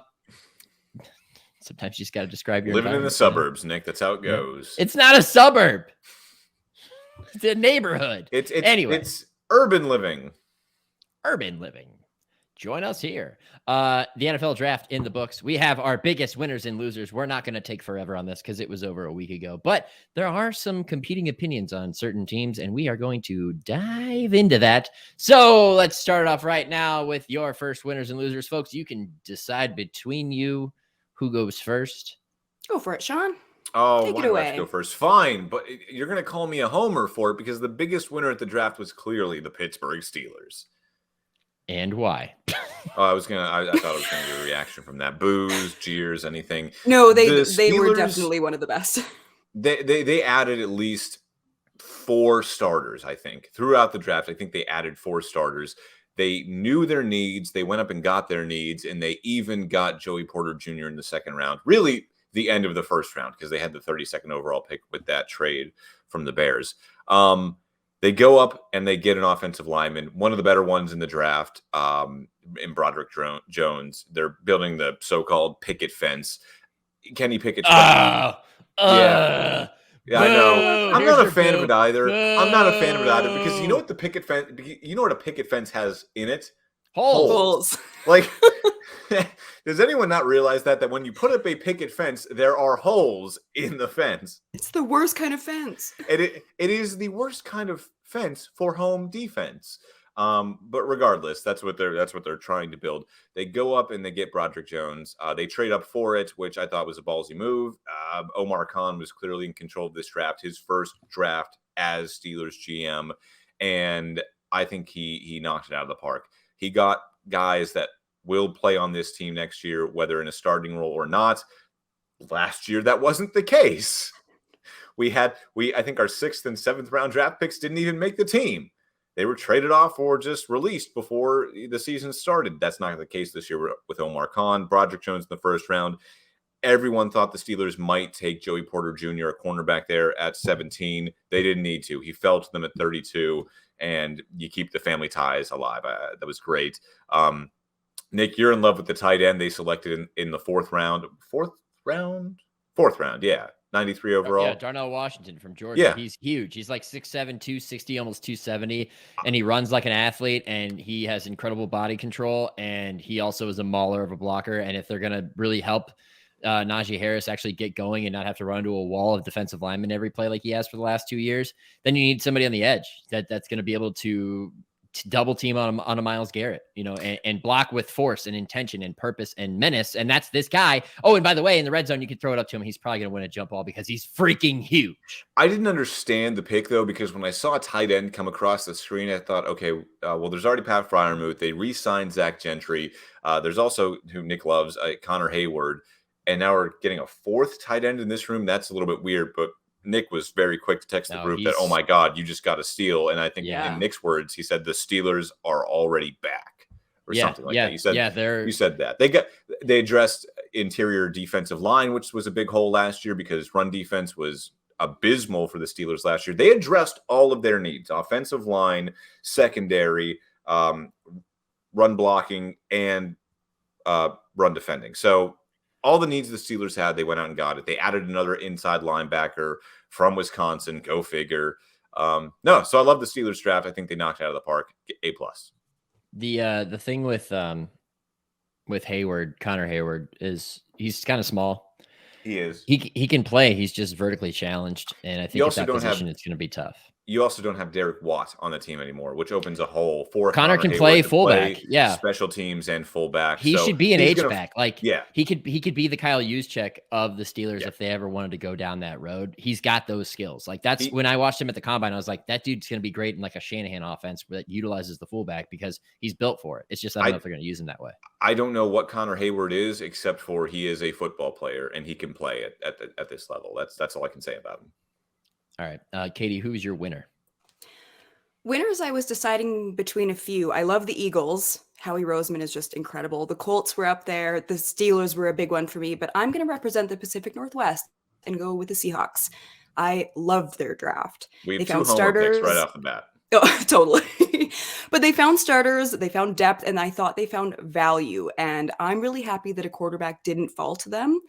you just got to describe your living in the suburbs, Nick. That's how it goes. It's not a suburb. It's a neighborhood. Anyway, it's urban living. Urban living. Join us here. The NFL draft in the books. We have our biggest winners and losers. We're not going to take forever on this because it was over a week ago, but there are some competing opinions on certain teams, and we are going to dive into that. So let's start off right now with your first winners and losers. Folks, you can decide between you who goes first. Go for it, Sean. Oh, take it away. Let's go first. Fine, but you're going to call me a homer for it because the biggest winner at the draft was clearly the Pittsburgh Steelers. And why? I thought I was going to get a reaction from that. Boos, jeers, anything. No, they were definitely one of the best. They added at least 4 starters, I think. Throughout the draft, I think they added 4 starters. They knew their needs. They went up and got their needs, and they even got Joey Porter Jr. in the second round. Really, the end of the first round because they had the 32nd overall pick with that trade from the Bears. They go up and they get an offensive lineman, one of the better ones in the draft, in Broderick Jones. They're building the so-called picket fence. Kenny Pickett's yeah, I know. I'm not a fan of it either. I'm not a fan of it either because you know what the picket fence? You know what a picket fence has in it? Holes. Like, does anyone not realize that when you put up a picket fence, there are holes in the fence? It's the worst kind of fence. It is the worst kind of fence for home defense. But regardless, that's what they're trying to build. They go up and they get Broderick Jones. They trade up for it, which I thought was a ballsy move. Omar Khan was clearly in control of this draft, his first draft as Steelers GM, and I think he knocked it out of the park. He got guys that will play on this team next year, whether in a starting role or not. Last year, that wasn't the case. I think our 6th and 7th round draft picks didn't even make the team. They were traded off or just released before the season started. That's not the case this year with Omar Khan. Broderick Jones in the first round. Everyone thought the Steelers might take Joey Porter Jr., a cornerback there at 17. They didn't need to. He fell to them at 32, and you keep the family ties alive. That was great. Nick, you're in love with the tight end they selected in the 4th round. Fourth round, yeah. 93 overall. Yeah, Darnell Washington from Georgia. Yeah. He's huge. He's like 6'7", 260, almost 270, and he runs like an athlete, and he has incredible body control, and he also is a mauler of a blocker. And if they're going to really help Najee Harris actually get going and not have to run into a wall of defensive linemen every play like he has for the last 2 years, then you need somebody on the edge that's going to be able to double team on a Myles Garrett, and block with force and intention and purpose and menace. And that's this guy. Oh, and by the way, in the red zone, you can throw it up to him. He's probably going to win a jump ball because he's freaking huge. I didn't understand the pick, though, because when I saw a tight end come across the screen, I thought, okay, well, there's already Pat Freiermuth. They re-signed Zach Gentry. There's also, who Nick loves, Connor Hayward. And now we're getting a fourth tight end in this room. That's a little bit weird, but Nick was very quick to text the group that, oh my God, you just got a steal. And I think in Nick's words, he said the Steelers are already back or something like that. You said that. They addressed interior defensive line, which was a big hole last year because run defense was abysmal for the Steelers last year. They addressed all of their needs: offensive line, secondary, run blocking, and run defending. So all the needs the Steelers had, they went out and got it. They added another inside linebacker from Wisconsin. Go figure. So I love the Steelers draft. I think they knocked it out of the park. A+. The thing with Hayward, Connor Hayward, is he's kind of small. He is. He can play. He's just vertically challenged, and I think at that position it's going to be tough. You also don't have Derek Watt on the team anymore, which opens a hole for Connor can play fullback, special teams and fullback. He should be an H-back. He could be the Kyle Juszczyk of the Steelers if they ever wanted to go down that road. He's got those skills. When I watched him at the combine, I was like, that dude's going to be great in like a Shanahan offense that utilizes the fullback because he's built for it. It's just I don't know if they're going to use him that way. I don't know what Connor Hayward is, except for he is a football player and he can play at this level. That's all I can say about him. All right, Katie, who's your winner? Winners, I was deciding between a few. I love the Eagles. Howie Roseman is just incredible. The Colts were up there. The Steelers were a big one for me, but I'm going to represent the Pacific Northwest and go with the Seahawks. I loved their draft. We have two homer picks right off the bat. Oh, totally. But they found starters, they found depth, and I thought they found value. And I'm really happy that a quarterback didn't fall to them.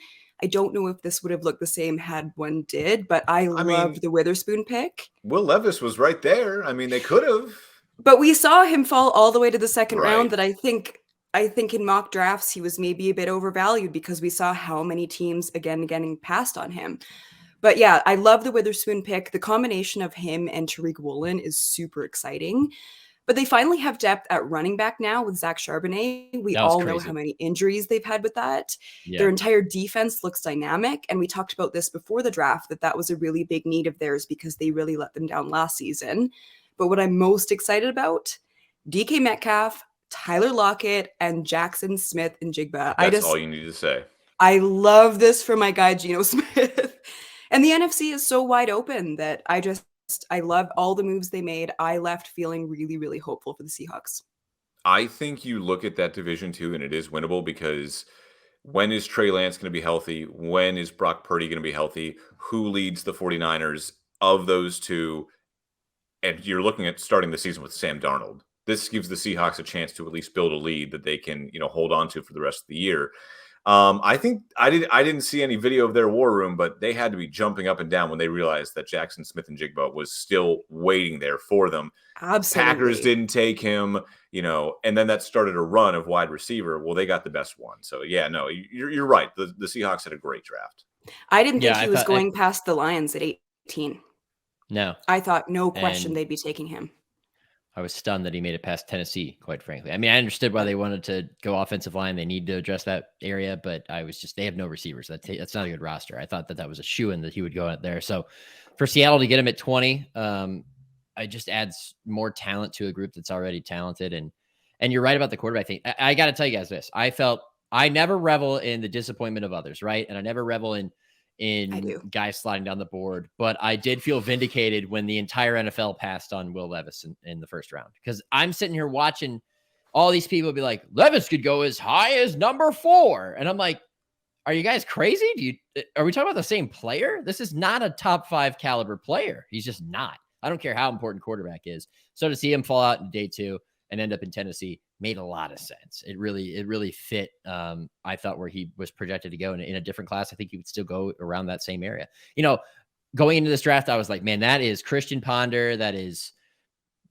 I don't know if this would have looked the same had one did, but I loved the Witherspoon pick. Will Levis was right there. I mean, they could have. But we saw him fall all the way to the second round that I think in mock drafts, he was maybe a bit overvalued because we saw how many teams, again, getting passed on him. But yeah, I love the Witherspoon pick. The combination of him and Tariq Woolen is super exciting. But they finally have depth at running back now with Zach Charbonnet. We all know how many injuries they've had with that. Yeah. Their entire defense looks dynamic. And we talked about this before the draft, that was a really big need of theirs because they really let them down last season. But what I'm most excited about, DK Metcalf, Tyler Lockett, and Jackson Smith and Jigba. That's all you need to say. I love this for my guy, Geno Smith. And the NFC is so wide open that I love all the moves they made. I left feeling really, really hopeful for the Seahawks. I think you look at that division too, and it is winnable because when is Trey Lance going to be healthy? When is Brock Purdy going to be healthy? Who leads the 49ers of those two? And you're looking at starting the season with Sam Darnold. This gives the Seahawks a chance to at least build a lead that they can, hold on to for the rest of the year. I think I didn't see any video of their war room, but they had to be jumping up and down when they realized that Jackson Smith and Jigba was still waiting there for them. Absolutely. Packers didn't take him, and then that started a run of wide receiver. Well, they got the best one. So yeah, no, you're right. The Seahawks had a great draft. I didn't think he was going past the Lions at 18. No. I thought no question they'd be taking him. I was stunned that he made it past Tennessee, quite frankly. I mean, I understood why they wanted to go offensive line. They need to address that area, but they have no receivers. That's not a good roster. I thought that was a shoo-in that he would go out there. So for Seattle to get him at 20, it just adds more talent to a group that's already talented. And you're right about the quarterback thing. I got to tell you guys this. I never revel in the disappointment of others, right? And I never revel in guys sliding down the board, but I did feel vindicated when the entire NFL passed on Will Levis in the first round, because I'm sitting here watching all these people be like, Levis could go as high as number 4. And I'm like, are you guys crazy? Are we talking about the same player? This is not a top 5 caliber player. He's just not. I don't care how important quarterback is. So to see him fall out in day 2 and end up in Tennessee made a lot of sense. It really fit. I thought where he was projected to go in a different class. I think he would still go around that same area. Going into this draft, I was like, man, that is Christian Ponder. That is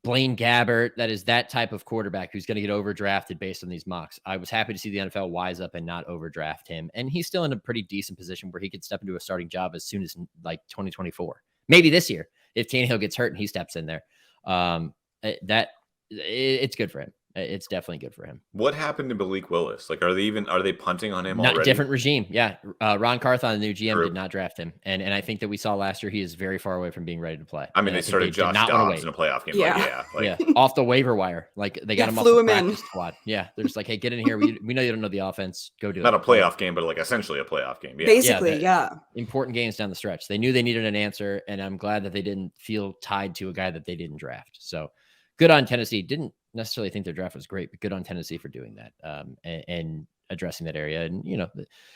Blaine Gabbert. That is that type of quarterback who's going to get overdrafted based on these mocks. I was happy to see the NFL wise up and not overdraft him. And he's still in a pretty decent position where he could step into a starting job as soon as like 2024, maybe this year, if Tannehill gets hurt and he steps in there. It's good for him. It's definitely good for him. What happened to Malik Willis? Like, are they punting on him Not already? Different regime. Yeah. Ron Carthon, the new GM, did not draft him. And I think that we saw last year, he is very far away from being ready to play. I mean, they started Josh Dobbs in a playoff game. Yeah. Off the waiver wire. Like they got him off the practice squad. Yeah. They're just like, hey, get in here. We know you don't know the offense. Go do it. Not a playoff game, but like essentially a playoff game. Yeah. Basically, yeah. Important games down the stretch. They knew they needed an answer, and I'm glad that they didn't feel tied to a guy that they didn't draft. So good on Tennessee. Didn't necessarily think their draft was great, but good on Tennessee for doing that and addressing that area. And,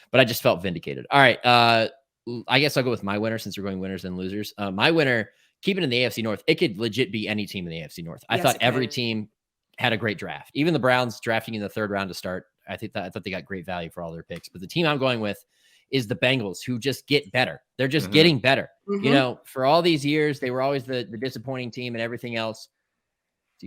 but I just felt vindicated. All right. I guess I'll go with my winner since we're going winners and losers. My winner, keeping in the AFC North, it could legit be any team in the AFC North. I thought every team had a great draft. Even the Browns drafting in the third round to start. I thought they got great value for all their picks. But the team I'm going with is the Bengals, who just get better. They're just getting better. For all these years, they were always the disappointing team and everything else.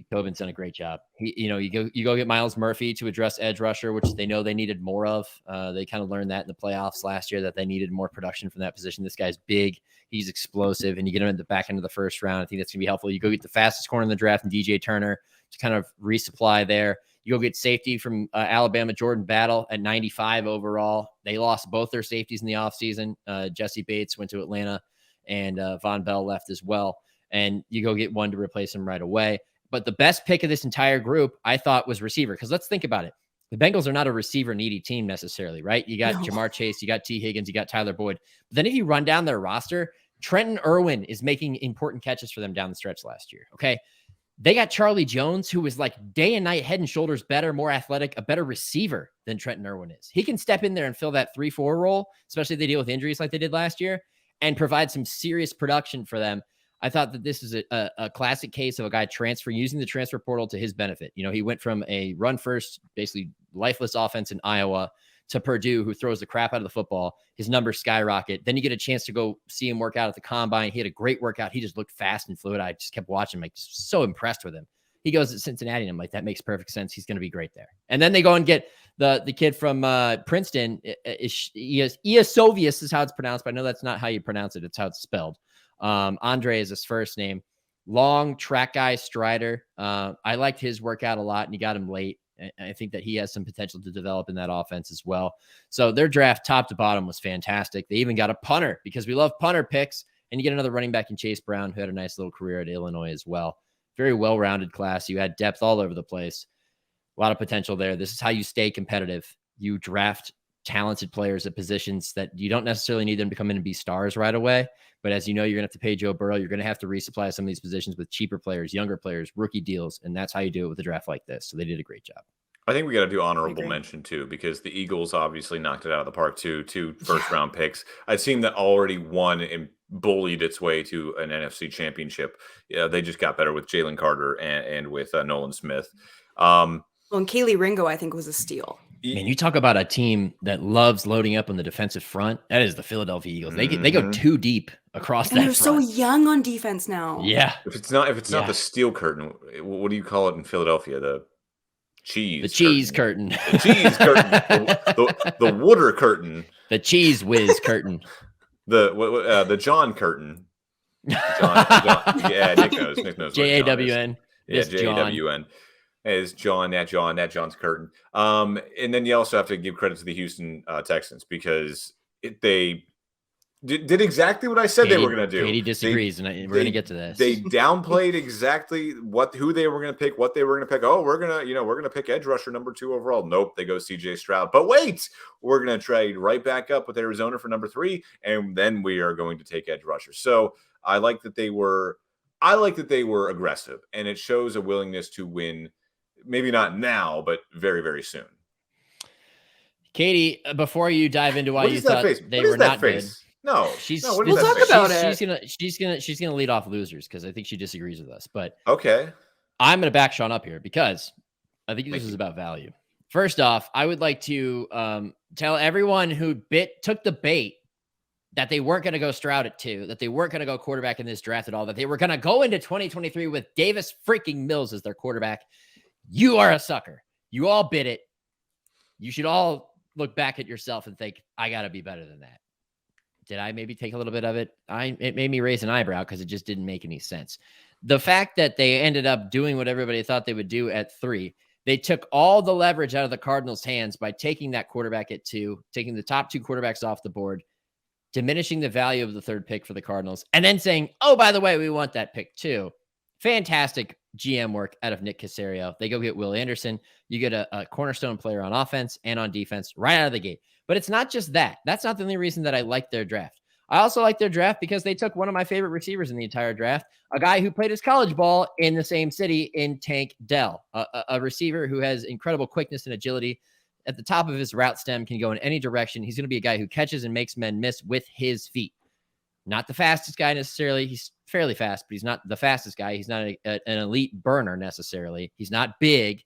Tobin's done a great job. You go get Miles Murphy to address edge rusher, which they know they needed more of. They kind of learned that in the playoffs last year that they needed more production from that position. This guy's big, he's explosive, and you get him at the back end of the first round. I think that's gonna be helpful. You go get the fastest corner in the draft and DJ Turner to kind of resupply there. You go get safety from Alabama, Jordan Battle at 95 overall. They lost both their safeties in the offseason. Jesse Bates went to Atlanta, and Von Bell left as well. And you go get one to replace him right away. But the best pick of this entire group, I thought, was receiver. Because let's think about it. The Bengals are not a receiver-needy team necessarily, right? You got Jamar Chase, you got T. Higgins, you got Tyler Boyd. But then if you run down their roster, Trenton Irwin is making important catches for them down the stretch last year, okay? They got Charlie Jones, who is like day and night, head and shoulders better, more athletic, a better receiver than Trenton Irwin is. He can step in there and fill that 3-4 role, especially if they deal with injuries like they did last year, and provide some serious production for them. I thought that this is a classic case of a guy using the transfer portal to his benefit. He went from a run first, basically lifeless offense in Iowa to Purdue, who throws the crap out of the football. His numbers skyrocket. Then you get a chance to go see him work out at the combine. He had a great workout. He just looked fast and fluid. I just kept watching him, like so impressed with him. He goes to Cincinnati, and I'm like, that makes perfect sense. He's going to be great there. And then they go and get the kid from Princeton. Iasovius is how it's pronounced, but I know that's not how you pronounce it. It's how it's spelled. Andre is his first name. Long track guy, strider. I liked his workout a lot, and you got him late. I think that he has some potential to develop in that offense as well. So their draft top to bottom was fantastic. They even got a punter because we love punter picks, and you get another running back in Chase Brown, who had a nice little career at Illinois as well. Very well-rounded class. You had depth all over the place. A lot of potential there. This is how you stay competitive. You draft talented players at positions that you don't necessarily need them to come in and be stars right away. But as you know, you're going to have to pay Joe Burrow. You're going to have to resupply some of these positions with cheaper players, younger players, rookie deals. And that's how you do it with a draft like this. So they did a great job. I think we got to do honorable mention too, because the Eagles obviously knocked it out of the park too. 2 first-round picks. A team that already won and bullied its way to an NFC championship. Yeah, they just got better with Jalen Carter and with Nolan Smith. And Kaylee Ringo, I think, was a steal. Man, you talk about a team that loves loading up on the defensive front. That is the Philadelphia Eagles. They go too deep across that they're front. So young on defense now. Yeah. If it's not the steel curtain, what do you call it in Philadelphia? The cheese curtain. The cheese curtain. The Wooder curtain. The cheese whiz curtain. The John curtain. John, yeah, Nick knows. JAWN. Yeah, JAWN. Is John, that John's curtain. And then you also have to give credit to the Houston Texans because they did exactly what I said they were going to do. Katie disagrees, and we're going to get to this. They downplayed exactly who they were going to pick, what they were going to pick. Oh, we're going to pick edge rusher number 2 overall. Nope, they go CJ Stroud. But wait, we're going to trade right back up with Arizona for number 3, and then we are going to take edge rusher. So I like that they were aggressive, and it shows a willingness to win. Maybe not now, but very, very soon. Katie, before you dive into why you thought they were not good. No, we'll talk about it. She's gonna lead off losers because I think she disagrees with us. But okay, I'm gonna back Sean up here because I think this is about value. First off, I would like to tell everyone who took the bait that they weren't going to go Stroud at 2, that they weren't going to go quarterback in this draft at all, that they were going to go into 2023 with Davis freaking Mills as their quarterback. You are a sucker. You all bid it. You should all look back at yourself and think, I got to be better than that. Did I maybe take a little bit of it? It made me raise an eyebrow because it just didn't make any sense. The fact that they ended up doing what everybody thought they would do at 3, they took all the leverage out of the Cardinals' hands by taking that quarterback at 2, taking the top 2 quarterbacks off the board, diminishing the value of the 3rd pick for the Cardinals, and then saying, oh, by the way, we want that pick too. Fantastic GM work out of Nick Caserio. They go get Will Anderson. You get a cornerstone player on offense and on defense right out of the gate. But it's not just that. That's not the only reason that I like their draft. I also like their draft because they took one of my favorite receivers in the entire draft, a guy who played his college ball in the same city in Tank Dell, a receiver who has incredible quickness and agility. At the top of his route stem, can go in any direction. He's going to be a guy who catches and makes men miss with his feet. Not the fastest guy necessarily. He's fairly fast, but he's not the fastest guy. He's not an elite burner necessarily. He's not big,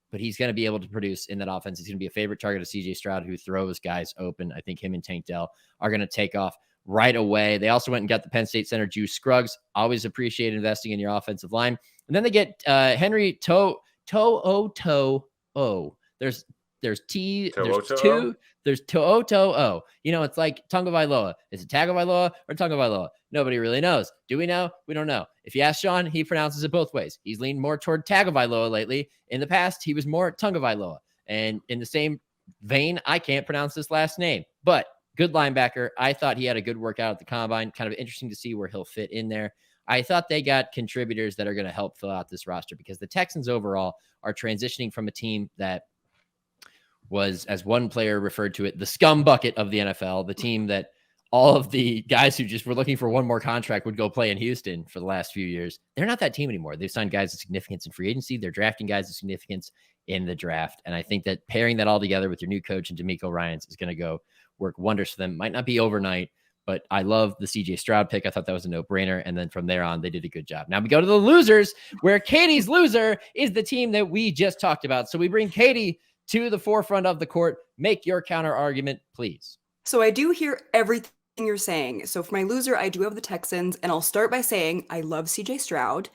but he's going to be able to produce in that offense. He's going to be a favorite target of CJ Stroud, who throws guys open. I think him and Tank Dell are going to take off right away. They also went and got the Penn State center, Juice Scruggs. Always appreciate investing in your offensive line. And then they get Henry To'o. There's To'o. It's like Tagovailoa. Is it Tagovailoa or Tagovailoa? Nobody really knows. Do we know? We don't know. If you ask Sean, he pronounces it both ways. He's leaned more toward Tagovailoa lately. In the past, he was more Tagovailoa. And in the same vein, I can't pronounce this last name, but good linebacker. I thought he had a good workout at the combine. Kind of interesting to see where he'll fit in there. I thought they got contributors that are going to help fill out this roster because the Texans overall are transitioning from a team that was, as one player referred to it, the scum bucket of the NFL, the team that all of the guys who just were looking for one more contract would go play in Houston for the last few years. They're not that team anymore. They've signed guys of significance in free agency. They're drafting guys of significance in the draft. And I think that pairing that all together with your new coach and DeMeco Ryans is going to go work wonders for them. Might not be overnight, but I love the CJ Stroud pick. I thought that was a no-brainer. And then from there on, they did a good job. Now we go to the losers, where Katie's loser is the team that we just talked about. So we bring Katie to the forefront of the court. Make your counter argument, please. So I do hear everything you're saying. So for my loser, I do have the Texans, and I'll start by saying I love CJ Stroud.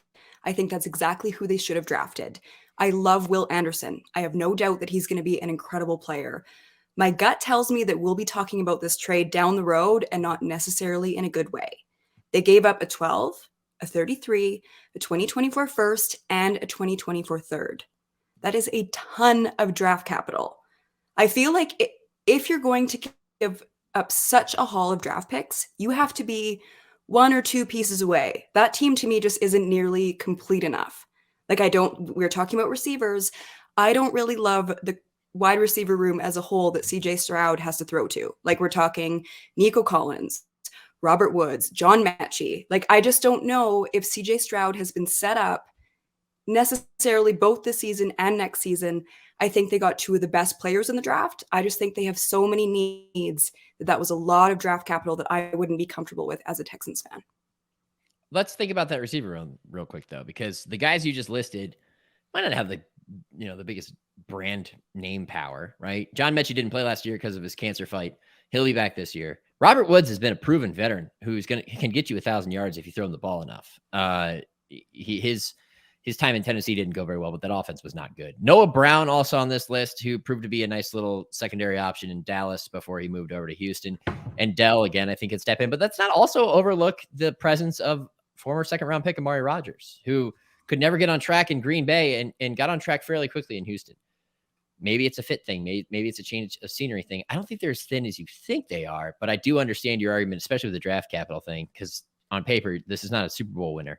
I think that's exactly who they should have drafted. I love Will Anderson. I have no doubt that he's going to be an incredible player. My gut tells me that we'll be talking about this trade down the road and not necessarily in a good way. They gave up a 12, a 33, a 2024 first, and a 2024 third. That is a ton of draft capital. I feel like if you're going to give up such a haul of draft picks, you have to be 1 or 2 pieces away. That team to me just isn't nearly complete enough. We're talking about receivers. I don't really love the wide receiver room as a whole that CJ Stroud has to throw to. Like, we're talking Nico Collins, Robert Woods, John Mechie. I just don't know if CJ Stroud has been set up necessarily both this season and next season. I think they got 2 of the best players in the draft. I just think they have so many needs that was a lot of draft capital that I wouldn't be comfortable with as a Texans fan. Let's think about that receiver room real quick, though, because the guys you just listed might not have the biggest brand name power, right? John Mechie didn't play last year because of his cancer fight. He'll be back this year. Robert Woods has been a proven veteran who can get you 1,000 yards if you throw him the ball enough. His time in Tennessee didn't go very well, but that offense was not good. Noah Brown also on this list, who proved to be a nice little secondary option in Dallas before he moved over to Houston. And Dell, again, I think could step in. But let's not also overlook the presence of former second-round pick Amari Rodgers, who could never get on track in Green Bay and got on track fairly quickly in Houston. Maybe it's a fit thing. Maybe it's a change of scenery thing. I don't think they're as thin as you think they are, but I do understand your argument, especially with the draft capital thing, because on paper, this is not a Super Bowl winner.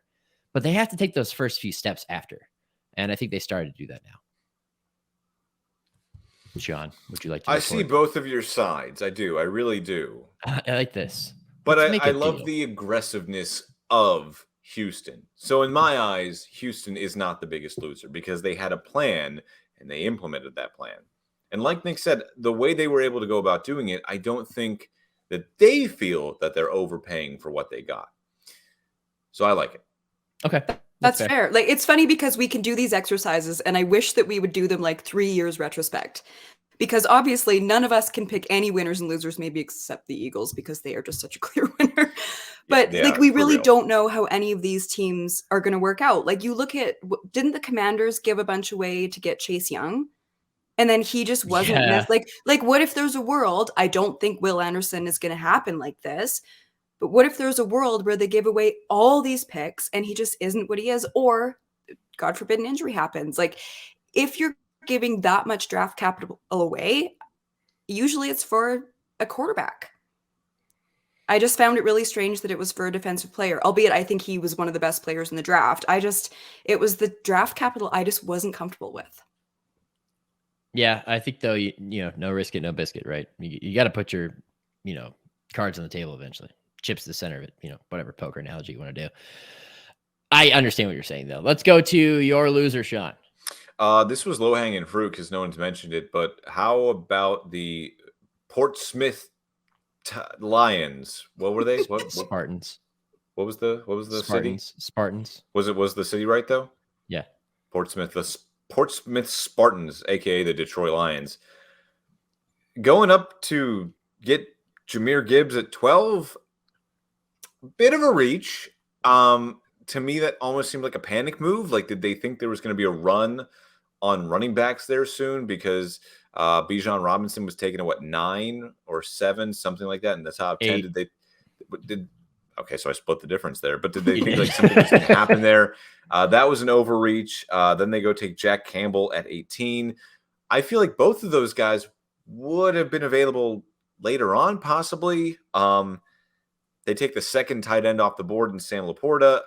But they have to take those first few steps after. And I think they started to do that now. Sean, would you like to? I see both of your sides. I do. I really do. I like this. But I love the aggressiveness of Houston. So in my eyes, Houston is not the biggest loser because they had a plan and they implemented that plan. And like Nick said, the way they were able to go about doing it, I don't think that they feel that they're overpaying for what they got. So I like it. Okay. That's fair. Like, it's funny because we can do these exercises, and I wish that we would do them like 3 years retrospect. Because obviously none of us can pick any winners and losers, maybe except the Eagles, because they are just such a clear winner. But like, we really don't know how any of these teams are going to work out. Like, you look at, didn't the Commanders give a bunch away to get Chase Young? And then he just wasn't like, what if there's a world, I don't think Will Anderson is going to happen like this, but what if there's a world where they give away all these picks and he just isn't what he is, or God forbid an injury happens? Like, if you're giving that much draft capital away, usually it's for a quarterback. I just found it really strange that it was for a defensive player, albeit I think he was one of the best players in the draft. It was the draft capital I just wasn't comfortable with. Yeah, I think though, you know, no risk it, no biscuit, right? You got to put your, you know, cards on the table eventually. Chips the center of it, you know, whatever poker analogy you want to do. I understand what you're saying though. Let's go to your loser, Sean. This was low-hanging fruit because no one's mentioned it, but how about the Portsmouth Lions? What were they? What Spartans. What was the Spartans. city? Spartans. Was the city right though? Yeah. Portsmouth. The Portsmouth Spartans, aka the Detroit Lions, going up to get Jahmyr Gibbs at 12. Bit of a reach. To me, that almost seemed like a panic move. Like, did they think there was going to be a run on running backs there soon? Because Bijan Robinson was taken at 9 or 7, something like that, and the top 10. Okay, so I split the difference there. But did they think like something was going to happen there? That was an overreach. Then they go take Jack Campbell at 18. I feel like both of those guys would have been available later on, possibly. They take the second tight end off the board in Sam Laporta.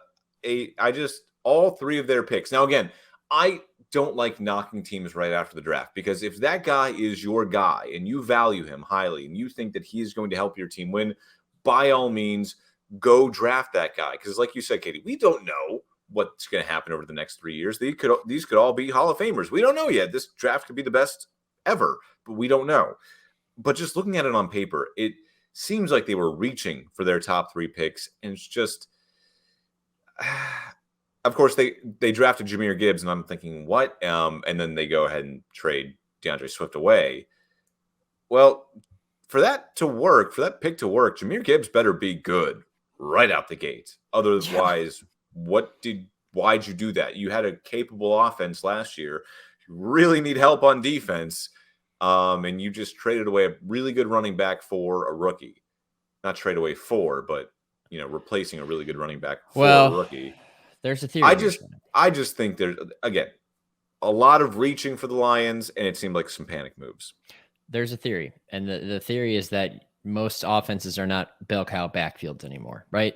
All three of their picks. Now, again, I don't like knocking teams right after the draft, because if that guy is your guy and you value him highly and you think that he is going to help your team win, by all means, go draft that guy. Because like you said, Katie, we don't know what's going to happen over the next 3 years. These could all be Hall of Famers. We don't know yet. This draft could be the best ever, but we don't know. But just looking at it on paper, it seems like they were reaching for their top 3 picks. And it's just, of course, they drafted Jahmyr Gibbs, and I'm thinking, what? And then they go ahead and trade DeAndre Swift away. Well, for that pick to work, Jahmyr Gibbs better be good right out the gate. Otherwise, why'd you do that? You had a capable offense last year. You really need help on defense. And you just traded away a really good running back for a rookie. Not trade away for, but replacing a really good running back for a rookie. There's a theory. I just think there's, again, a lot of reaching for the Lions, and it seemed like some panic moves. There's a theory, and the theory is that most offenses are not bell cow backfields anymore, right?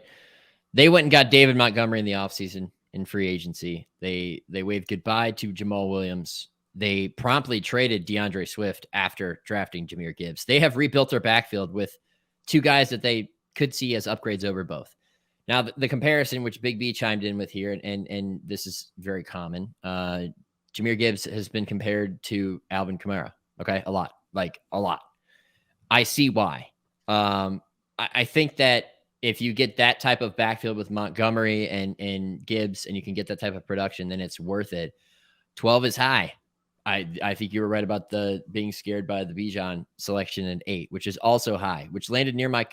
They went and got David Montgomery in the offseason in free agency. They waved goodbye to Jamal Williams. They promptly traded DeAndre Swift after drafting Jahmyr Gibbs. They have rebuilt their backfield with 2 guys that they could see as upgrades over both. Now, the comparison, which Big B chimed in with here, and this is very common, Jahmyr Gibbs has been compared to Alvin Kamara, okay? A lot. I see why. I think that if you get that type of backfield with Montgomery and Gibbs, and you can get that type of production, then it's worth it. 12 is high. I think you were right about the being scared by the Bijan selection in 8, which is also high, which landed near my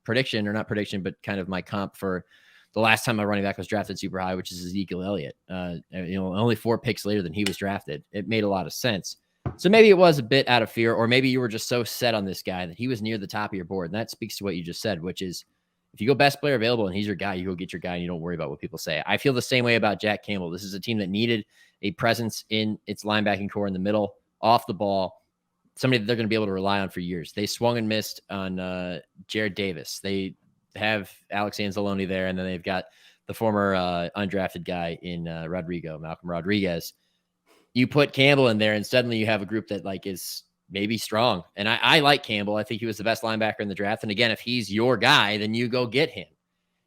prediction, or not prediction, but kind of my comp for the last time my running back was drafted super high, which is Ezekiel Elliott. Only 4 picks later than he was drafted. It made a lot of sense. So maybe it was a bit out of fear, or maybe you were just so set on this guy that he was near the top of your board. And that speaks to what you just said, which is if you go best player available and he's your guy, you go get your guy and you don't worry about what people say. I feel the same way about Jack Campbell. This is a team that needed a presence in its linebacking core in the middle, off the ball, somebody that they're going to be able to rely on for years. They swung and missed on Jared Davis. They have Alex Anzalone there, and then they've got the former undrafted guy in Malcolm Rodriguez. You put Campbell in there, and suddenly you have a group that is maybe strong. And I like Campbell. I think he was the best linebacker in the draft. And again, if he's your guy, then you go get him.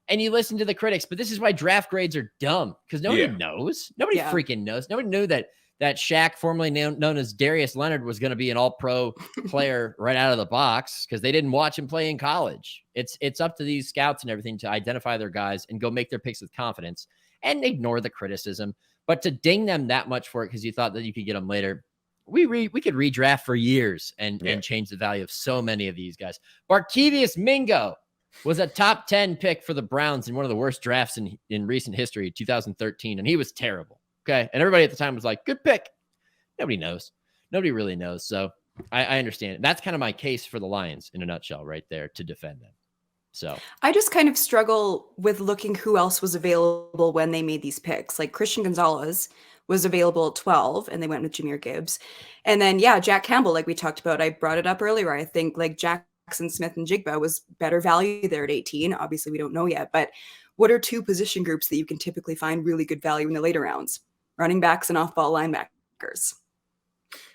And you listen to the critics, but this is why draft grades are dumb, because nobody knows. Nobody freaking knows. Nobody knew that Shaq, formerly known as Darius Leonard, was going to be an all-pro player right out of the box, because they didn't watch him play in college. It's up to these scouts and everything to identify their guys and go make their picks with confidence. and ignore the criticism. But to ding them that much for it because you thought that you could get them later, we could redraft for years and change the value of so many of these guys. Barkevius Mingo was a top 10 pick for the Browns in one of the worst drafts in recent history, 2013, and he was terrible. Okay, and everybody at the time was like, good pick. Nobody knows. Nobody really knows. So I understand it. That's kind of my case for the Lions in a nutshell right there to defend them. So I just kind of struggle with looking who else was available when they made these picks. Like Christian Gonzalez was available at 12 and they went with Jahmyr Gibbs. And then, Jack Campbell, like we talked about, I brought it up earlier. I think like Jackson Smith and Jigba was better value there at 18. Obviously, we don't know yet. But what are two position groups that you can typically find really good value in the later rounds? Running backs and off-ball linebackers.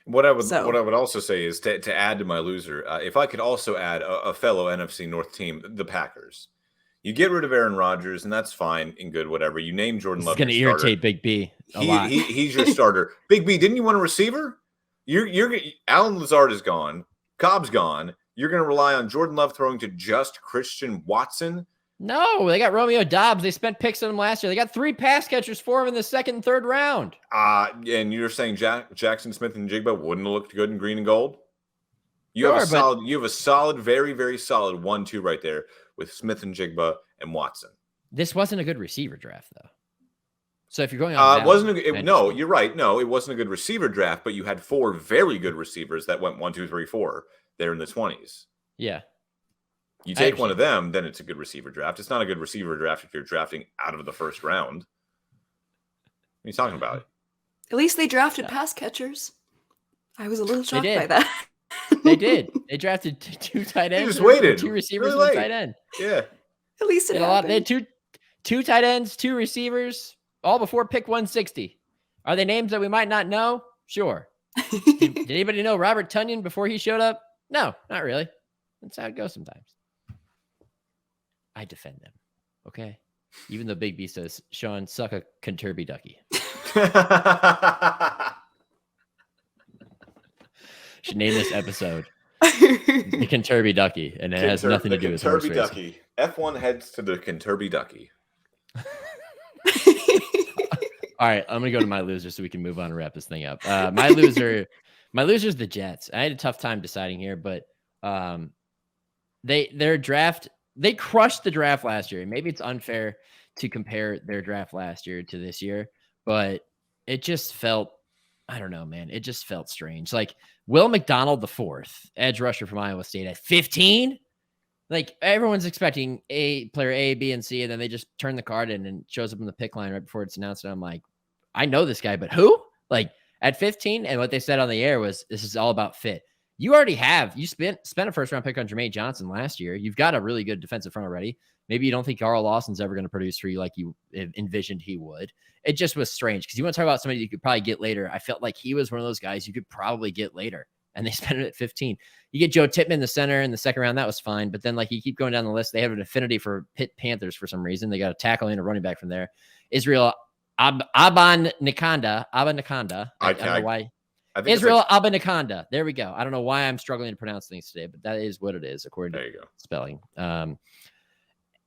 What I would also say is to add to my loser, if I could also add a fellow NFC North team, the Packers. You get rid of Aaron Rodgers, and that's fine and good, whatever. You name Jordan Love. It's going to irritate Big B a lot. He's your starter. Big B, didn't you want a receiver? You're Alan Lazard is gone. Cobb's gone. You're going to rely on Jordan Love throwing to just Christian Watson? No, they got Romeo Doubs. They spent picks on him last year. They got 3 pass catchers for him in the second and third round. And you're saying Jackson Smith and Jigba wouldn't have looked good in green and gold? You have a solid, very, very solid 1-2 right there with Smith and Jigba and Watson. This wasn't a good receiver draft, though. So if you're going on, no, you're right. No, it wasn't a good receiver draft, but you had 4 very good receivers that went 1, 2, 3, 4 there in the 20s. Yeah. You take one of them, then it's a good receiver draft. It's not a good receiver draft if you're drafting out of the first round. What are you talking about? At least they drafted pass catchers. I was a little shocked by that. They did. They drafted 2 tight ends. They just waited. 2 receivers really and a tight end. Yeah. At least they had 2 tight ends, 2 receivers, all before pick 160. Are they names that we might not know? Sure. Did anybody know Robert Tonyan before he showed up? No, not really. That's how it goes sometimes. I defend them. Okay. Even though Big B says, Sean, suck a Kenturby Ducky. Should name this episode the Kenturby Ducky, and it has nothing to do with horse racing. Ducky. F1 heads to the Kenturby Ducky. All right, I'm gonna go to my loser so we can move on and wrap this thing up. My loser is the Jets. I had a tough time deciding here, but they crushed the draft last year. Maybe it's unfair to compare their draft last year to this year, but it just felt, I don't know, man. It just felt strange. Like Will McDonald, the 4th edge rusher from Iowa State at 15. Like everyone's expecting player A, B, and C, and then they just turn the card in and shows up in the pick line right before it's announced. And I'm like, I know this guy, but who? Like at 15, and what they said on the air was, this is all about fit. You already spent a first-round pick on Jermaine Johnson last year. You've got a really good defensive front already. Maybe you don't think Carl Lawson's ever going to produce for you like you envisioned he would. It just was strange because you want to talk about somebody you could probably get later. I felt like he was one of those guys you could probably get later, and they spent it at 15. You get Joe Tippmann, the center, in the second round. That was fine. But then, like, you keep going down the list. They have an affinity for Pitt Panthers for some reason. They got a tackle and a running back from there. Israel Abanikanda. I don't know why. Israel Abanikanda. There we go. I don't know why I'm struggling to pronounce things today, but that is what it is according to spelling.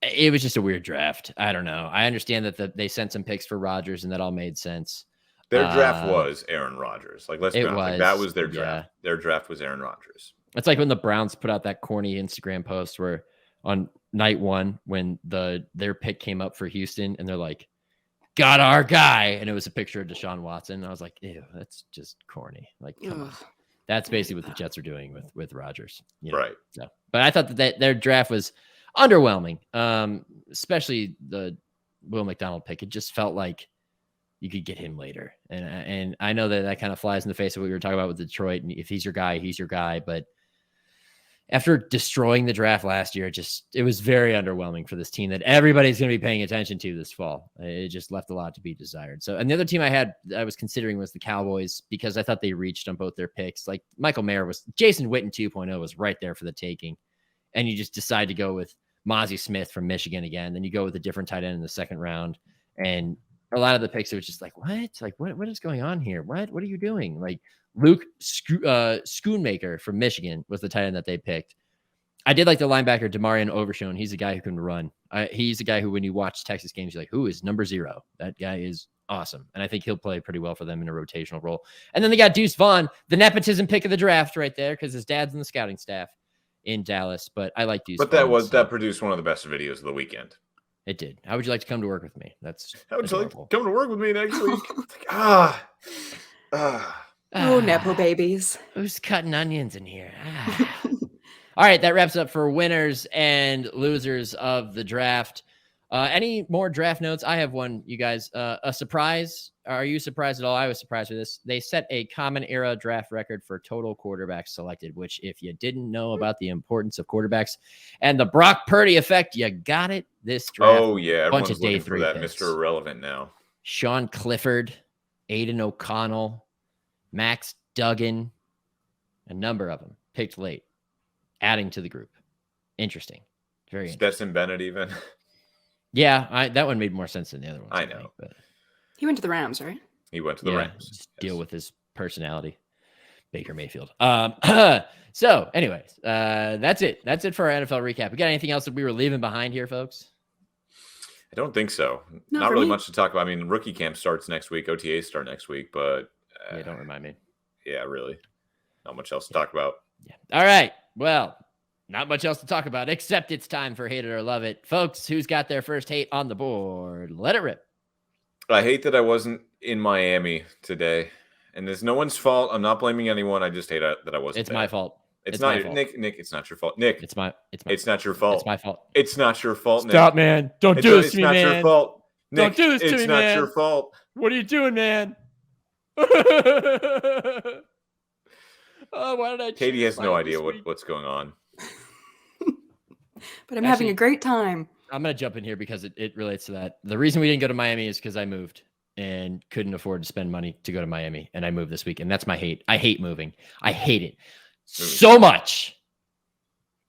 It was just a weird draft. I don't know. I understand that they sent some picks for Rodgers, and that all made sense. Their draft was Aaron Rodgers. Like, let's be honest. Like, that was their draft. Yeah. Their draft was Aaron Rodgers. It's like when the Browns put out that corny Instagram post where on night 1, when their pick came up for Houston, and they're like, got our guy. And it was a picture of Deshaun Watson. And I was like, ew, that's just corny. Like, come on. That's basically what the Jets are doing with Rodgers. You know? Right. So, but I thought that their draft was underwhelming, especially the Will McDonald pick. It just felt like you could get him later. And I know that kind of flies in the face of what we were talking about with Detroit. And if he's your guy, he's your guy. But after destroying the draft last year, it was very underwhelming for this team that everybody's going to be paying attention to this fall. It just left a lot to be desired. So, and the other team I was considering was the Cowboys, because I thought they reached on both their picks. Like Michael Mayer Jason Witten 2.0 was right there for the taking. And you just decide to go with Mozzie Smith from Michigan again. Then you go with a different tight end in the second round. And a lot of the picks, it was just like, what? Like, what is going on here? What are you doing? Like, Luke Schoonmaker from Michigan was the tight end that they picked. I did like the linebacker, Demarion Overshone. He's a guy who can run. He's a guy who, when you watch Texas games, you're like, who is number 0? That guy is awesome. And I think he'll play pretty well for them in a rotational role. And then they got Deuce Vaughn, the nepotism pick of the draft right there, because his dad's in the scouting staff in Dallas. But I like Deuce But Vaughn, that produced one of the best videos of the weekend. It did. How would you like to come to work with me? That's How would you like adorable. to come to work with me next week? Oh, Nepo babies. Who's cutting onions in here? All right, that wraps up for winners and losers of the draft. Any more draft notes? I have one, you guys. A surprise. Are you surprised at all? I was surprised with this. They set a common era draft record for total quarterbacks selected, which if you didn't know about the importance of quarterbacks and the Brock Purdy effect, you got it. This draft. Oh, yeah. Bunch Everyone's of day looking for 3 that picks. Mr. Irrelevant now. Sean Clifford, Aiden O'Connell, Max Duggan, a number of them picked late, adding to the group. Interesting. Very interesting. Stetson Bennett even. Yeah, that one made more sense than the other ones. I know. think, but He went to the Rams, right? He went to the Rams. Just deal with his personality. Baker Mayfield. So anyways, that's it. That's it for our NFL recap. We got anything else that we were leaving behind here, folks? I don't think so. Not Not for really me. much to talk about. I mean, rookie camp starts next week. OTAs start next week, but Yeah, don't remind me. yeah, really. Not much else to talk about. Yeah. All right. Well, not much else to talk about, except it's time for Hate It or Love It. Folks, who's got their first hate on the board? Let it rip. I hate that I wasn't in Miami today. And it's no one's fault. I'm not blaming anyone. I just hate that I wasn't It's there. my fault. It's my not your, fault. Nick, it's not your fault. Nick, It's not your fault. It's my fault. It's not your fault, Nick. Stop, man. Don't It's do this it's to me, not man. your fault. Nick, Don't do this to it's me, not man. your fault. What are you doing, man? Oh, why did I Katie choose has no Miami idea this week? what's going on. But I'm having a great time. I'm going to jump in here because it relates to that. The reason we didn't go to Miami is because I moved and couldn't afford to spend money to go to Miami. And I moved this week. And that's my hate. I hate moving. I hate it so much.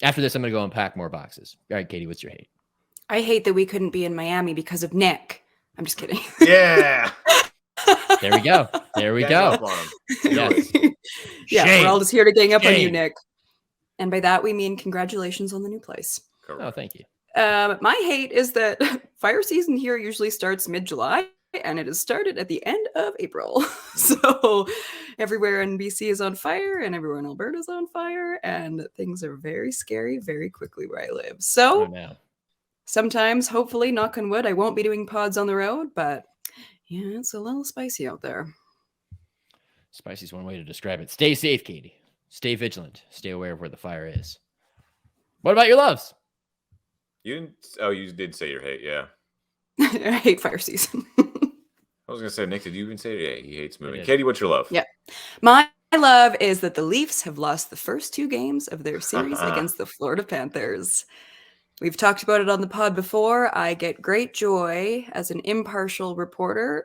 After this, I'm going to go unpack more boxes. All right, Katie, what's your hate? I hate that we couldn't be in Miami because of Nick. I'm just kidding. Yeah. There we go. There we Gang go. up on him. Do Yes. it. Yeah, Shame. we're all just here to gang up on you, Shame. Nick. And by that, we mean congratulations on the new place. Oh, Correct. thank you. My hate is that fire season here usually starts mid-July, and it has started at the end of April. So everywhere in BC is on fire, and everywhere in Alberta is on fire, and things are very scary very quickly where I live. So Oh, no. sometimes, hopefully, knock on wood, I won't be doing pods on the road, but yeah, it's a little spicy out there. Spicy is one way to describe it. Stay safe, Katie. Stay vigilant. Stay aware of where the fire is. What about your loves? You didn't. Oh, you did say your hate. Yeah. I hate fire season. I was gonna say, Nick, did you even say it? Yeah, he hates moving. did. Katie, what's your love? Yeah. My love is that the Leafs have lost the first 2 games of their series against the Florida Panthers. We've talked about it on the pod before. I get great joy as an impartial reporter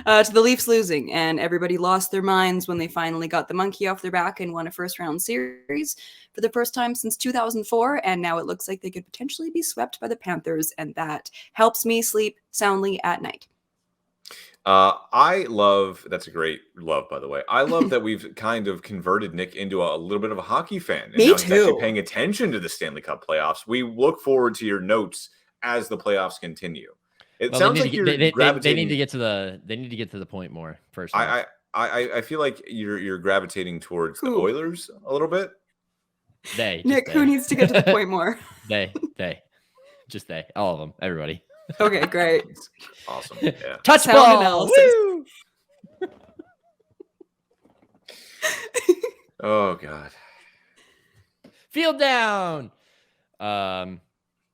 to the Leafs losing, and everybody lost their minds when they finally got the monkey off their back and won a first-round series for the first time since 2004, and now it looks like they could potentially be swept by the Panthers, and that helps me sleep soundly at night. I love, that's a great love, by the way. I love that we've kind of converted Nick into a little bit of a hockey fan. And Me now he's actually too. paying attention to the Stanley Cup playoffs. We look forward to your notes as the playoffs continue. It Well, sounds they like need you're to get, they gravitating. need to get to the they need to get to the point more first. off. I feel like you're gravitating towards the Who? Oilers a little bit. They just Nick, they. who needs to get to the point more? They just they all of them, everybody. Okay, great. Awesome. Yeah. Touch Sound ball. analysis. Woo! Oh God. Field down.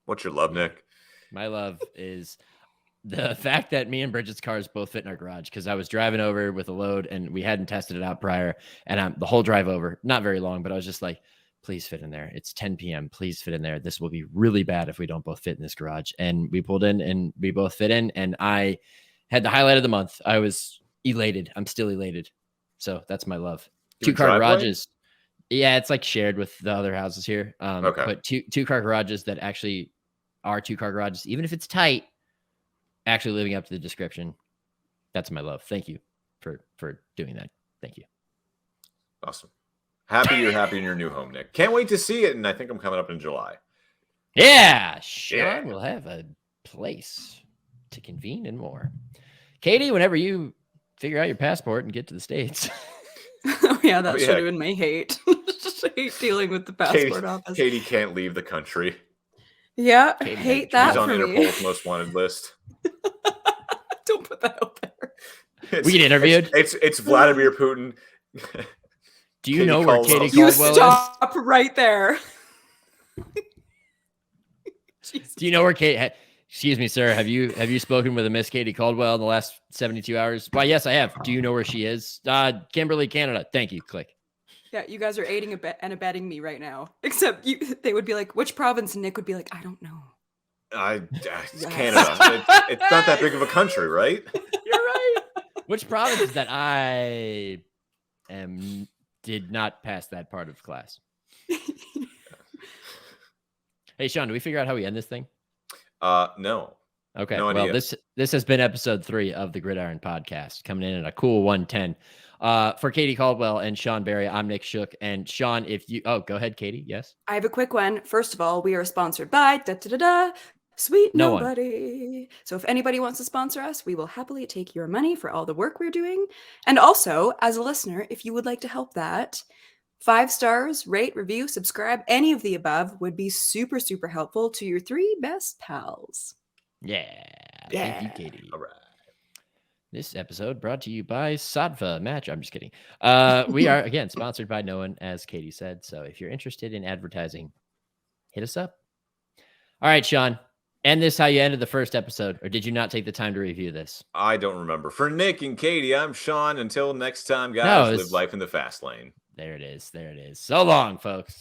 What's your love, Nick? My love is the fact that me and Bridget's cars both fit in our garage, because I was driving over with a load and we hadn't tested it out prior. And the whole drive over, not very long, but I was just like, please fit in there. It's 10 p.m. Please fit in there. This will be really bad if we don't both fit in this garage. And we pulled in and we both fit in. And I had the highlight of the month. I was elated. I'm still elated. So that's my love. Your 2-car driveway? garages. Yeah, it's like shared with the other houses here. Okay. But 2-car garages that actually are 2-car garages, even if it's tight, actually living up to the description. That's my love. Thank you for doing that. Thank you. Awesome. Happy you're happy in your new home, Nick. Can't wait to see it, and I think I'm coming up in July. Yeah, Sean will have a place to convene and more. Katie, whenever you figure out your passport and get to the States. Oh yeah, that should have been my hate. Just hate dealing with the passport office. Katie can't leave the country. Yeah, Katie hate that She's on for Interpol's most wanted list. Don't put that out there. We get interviewed. It's Vladimir Putin. Do you know where Katie You Caldwell stop right there. Do you know where Kate? Excuse me, sir. Have you spoken with a Miss Katie Caldwell in the last 72 hours? Why, yes, I have. Do you know where she is? Kimberly, Canada. Thank you. Click. Yeah, you guys are aiding and abetting me right now. Except they would be like, which province? And Nick would be like, I don't know. It's Canada. It's not that big of a country, right? You're right. Which province is that? I did not pass that part of class. Hey, Sean, do we figure out how we end this thing? No. Okay. No well, idea. this has been episode 3 of the Gridiron Podcast, coming in at a cool 110. For Katie Caldwell and Sean Barry, I'm Nick Shook. And Sean, go ahead, Katie. Yes. I have a quick one. First of all, we are sponsored by Sweet No Nobody. So if anybody wants to sponsor us, we will happily take your money for all the work we're doing. And also, as a listener, if you would like to help that, 5 stars, rate, review, subscribe, any of the above would be super, super helpful to your 3 best pals. Yeah. Thank you, Katie. All right. This episode brought to you by Sadva Match. I'm just kidding. We are, again, sponsored by no one, as Katie said. So if you're interested in advertising, hit us up. All right, Sean. End this how you ended the first episode, or did you not take the time to review this? I don't remember. For Nick and Katie, I'm Sean. Until next time, guys, live life in the fast lane. There it is. There it is. So long, folks.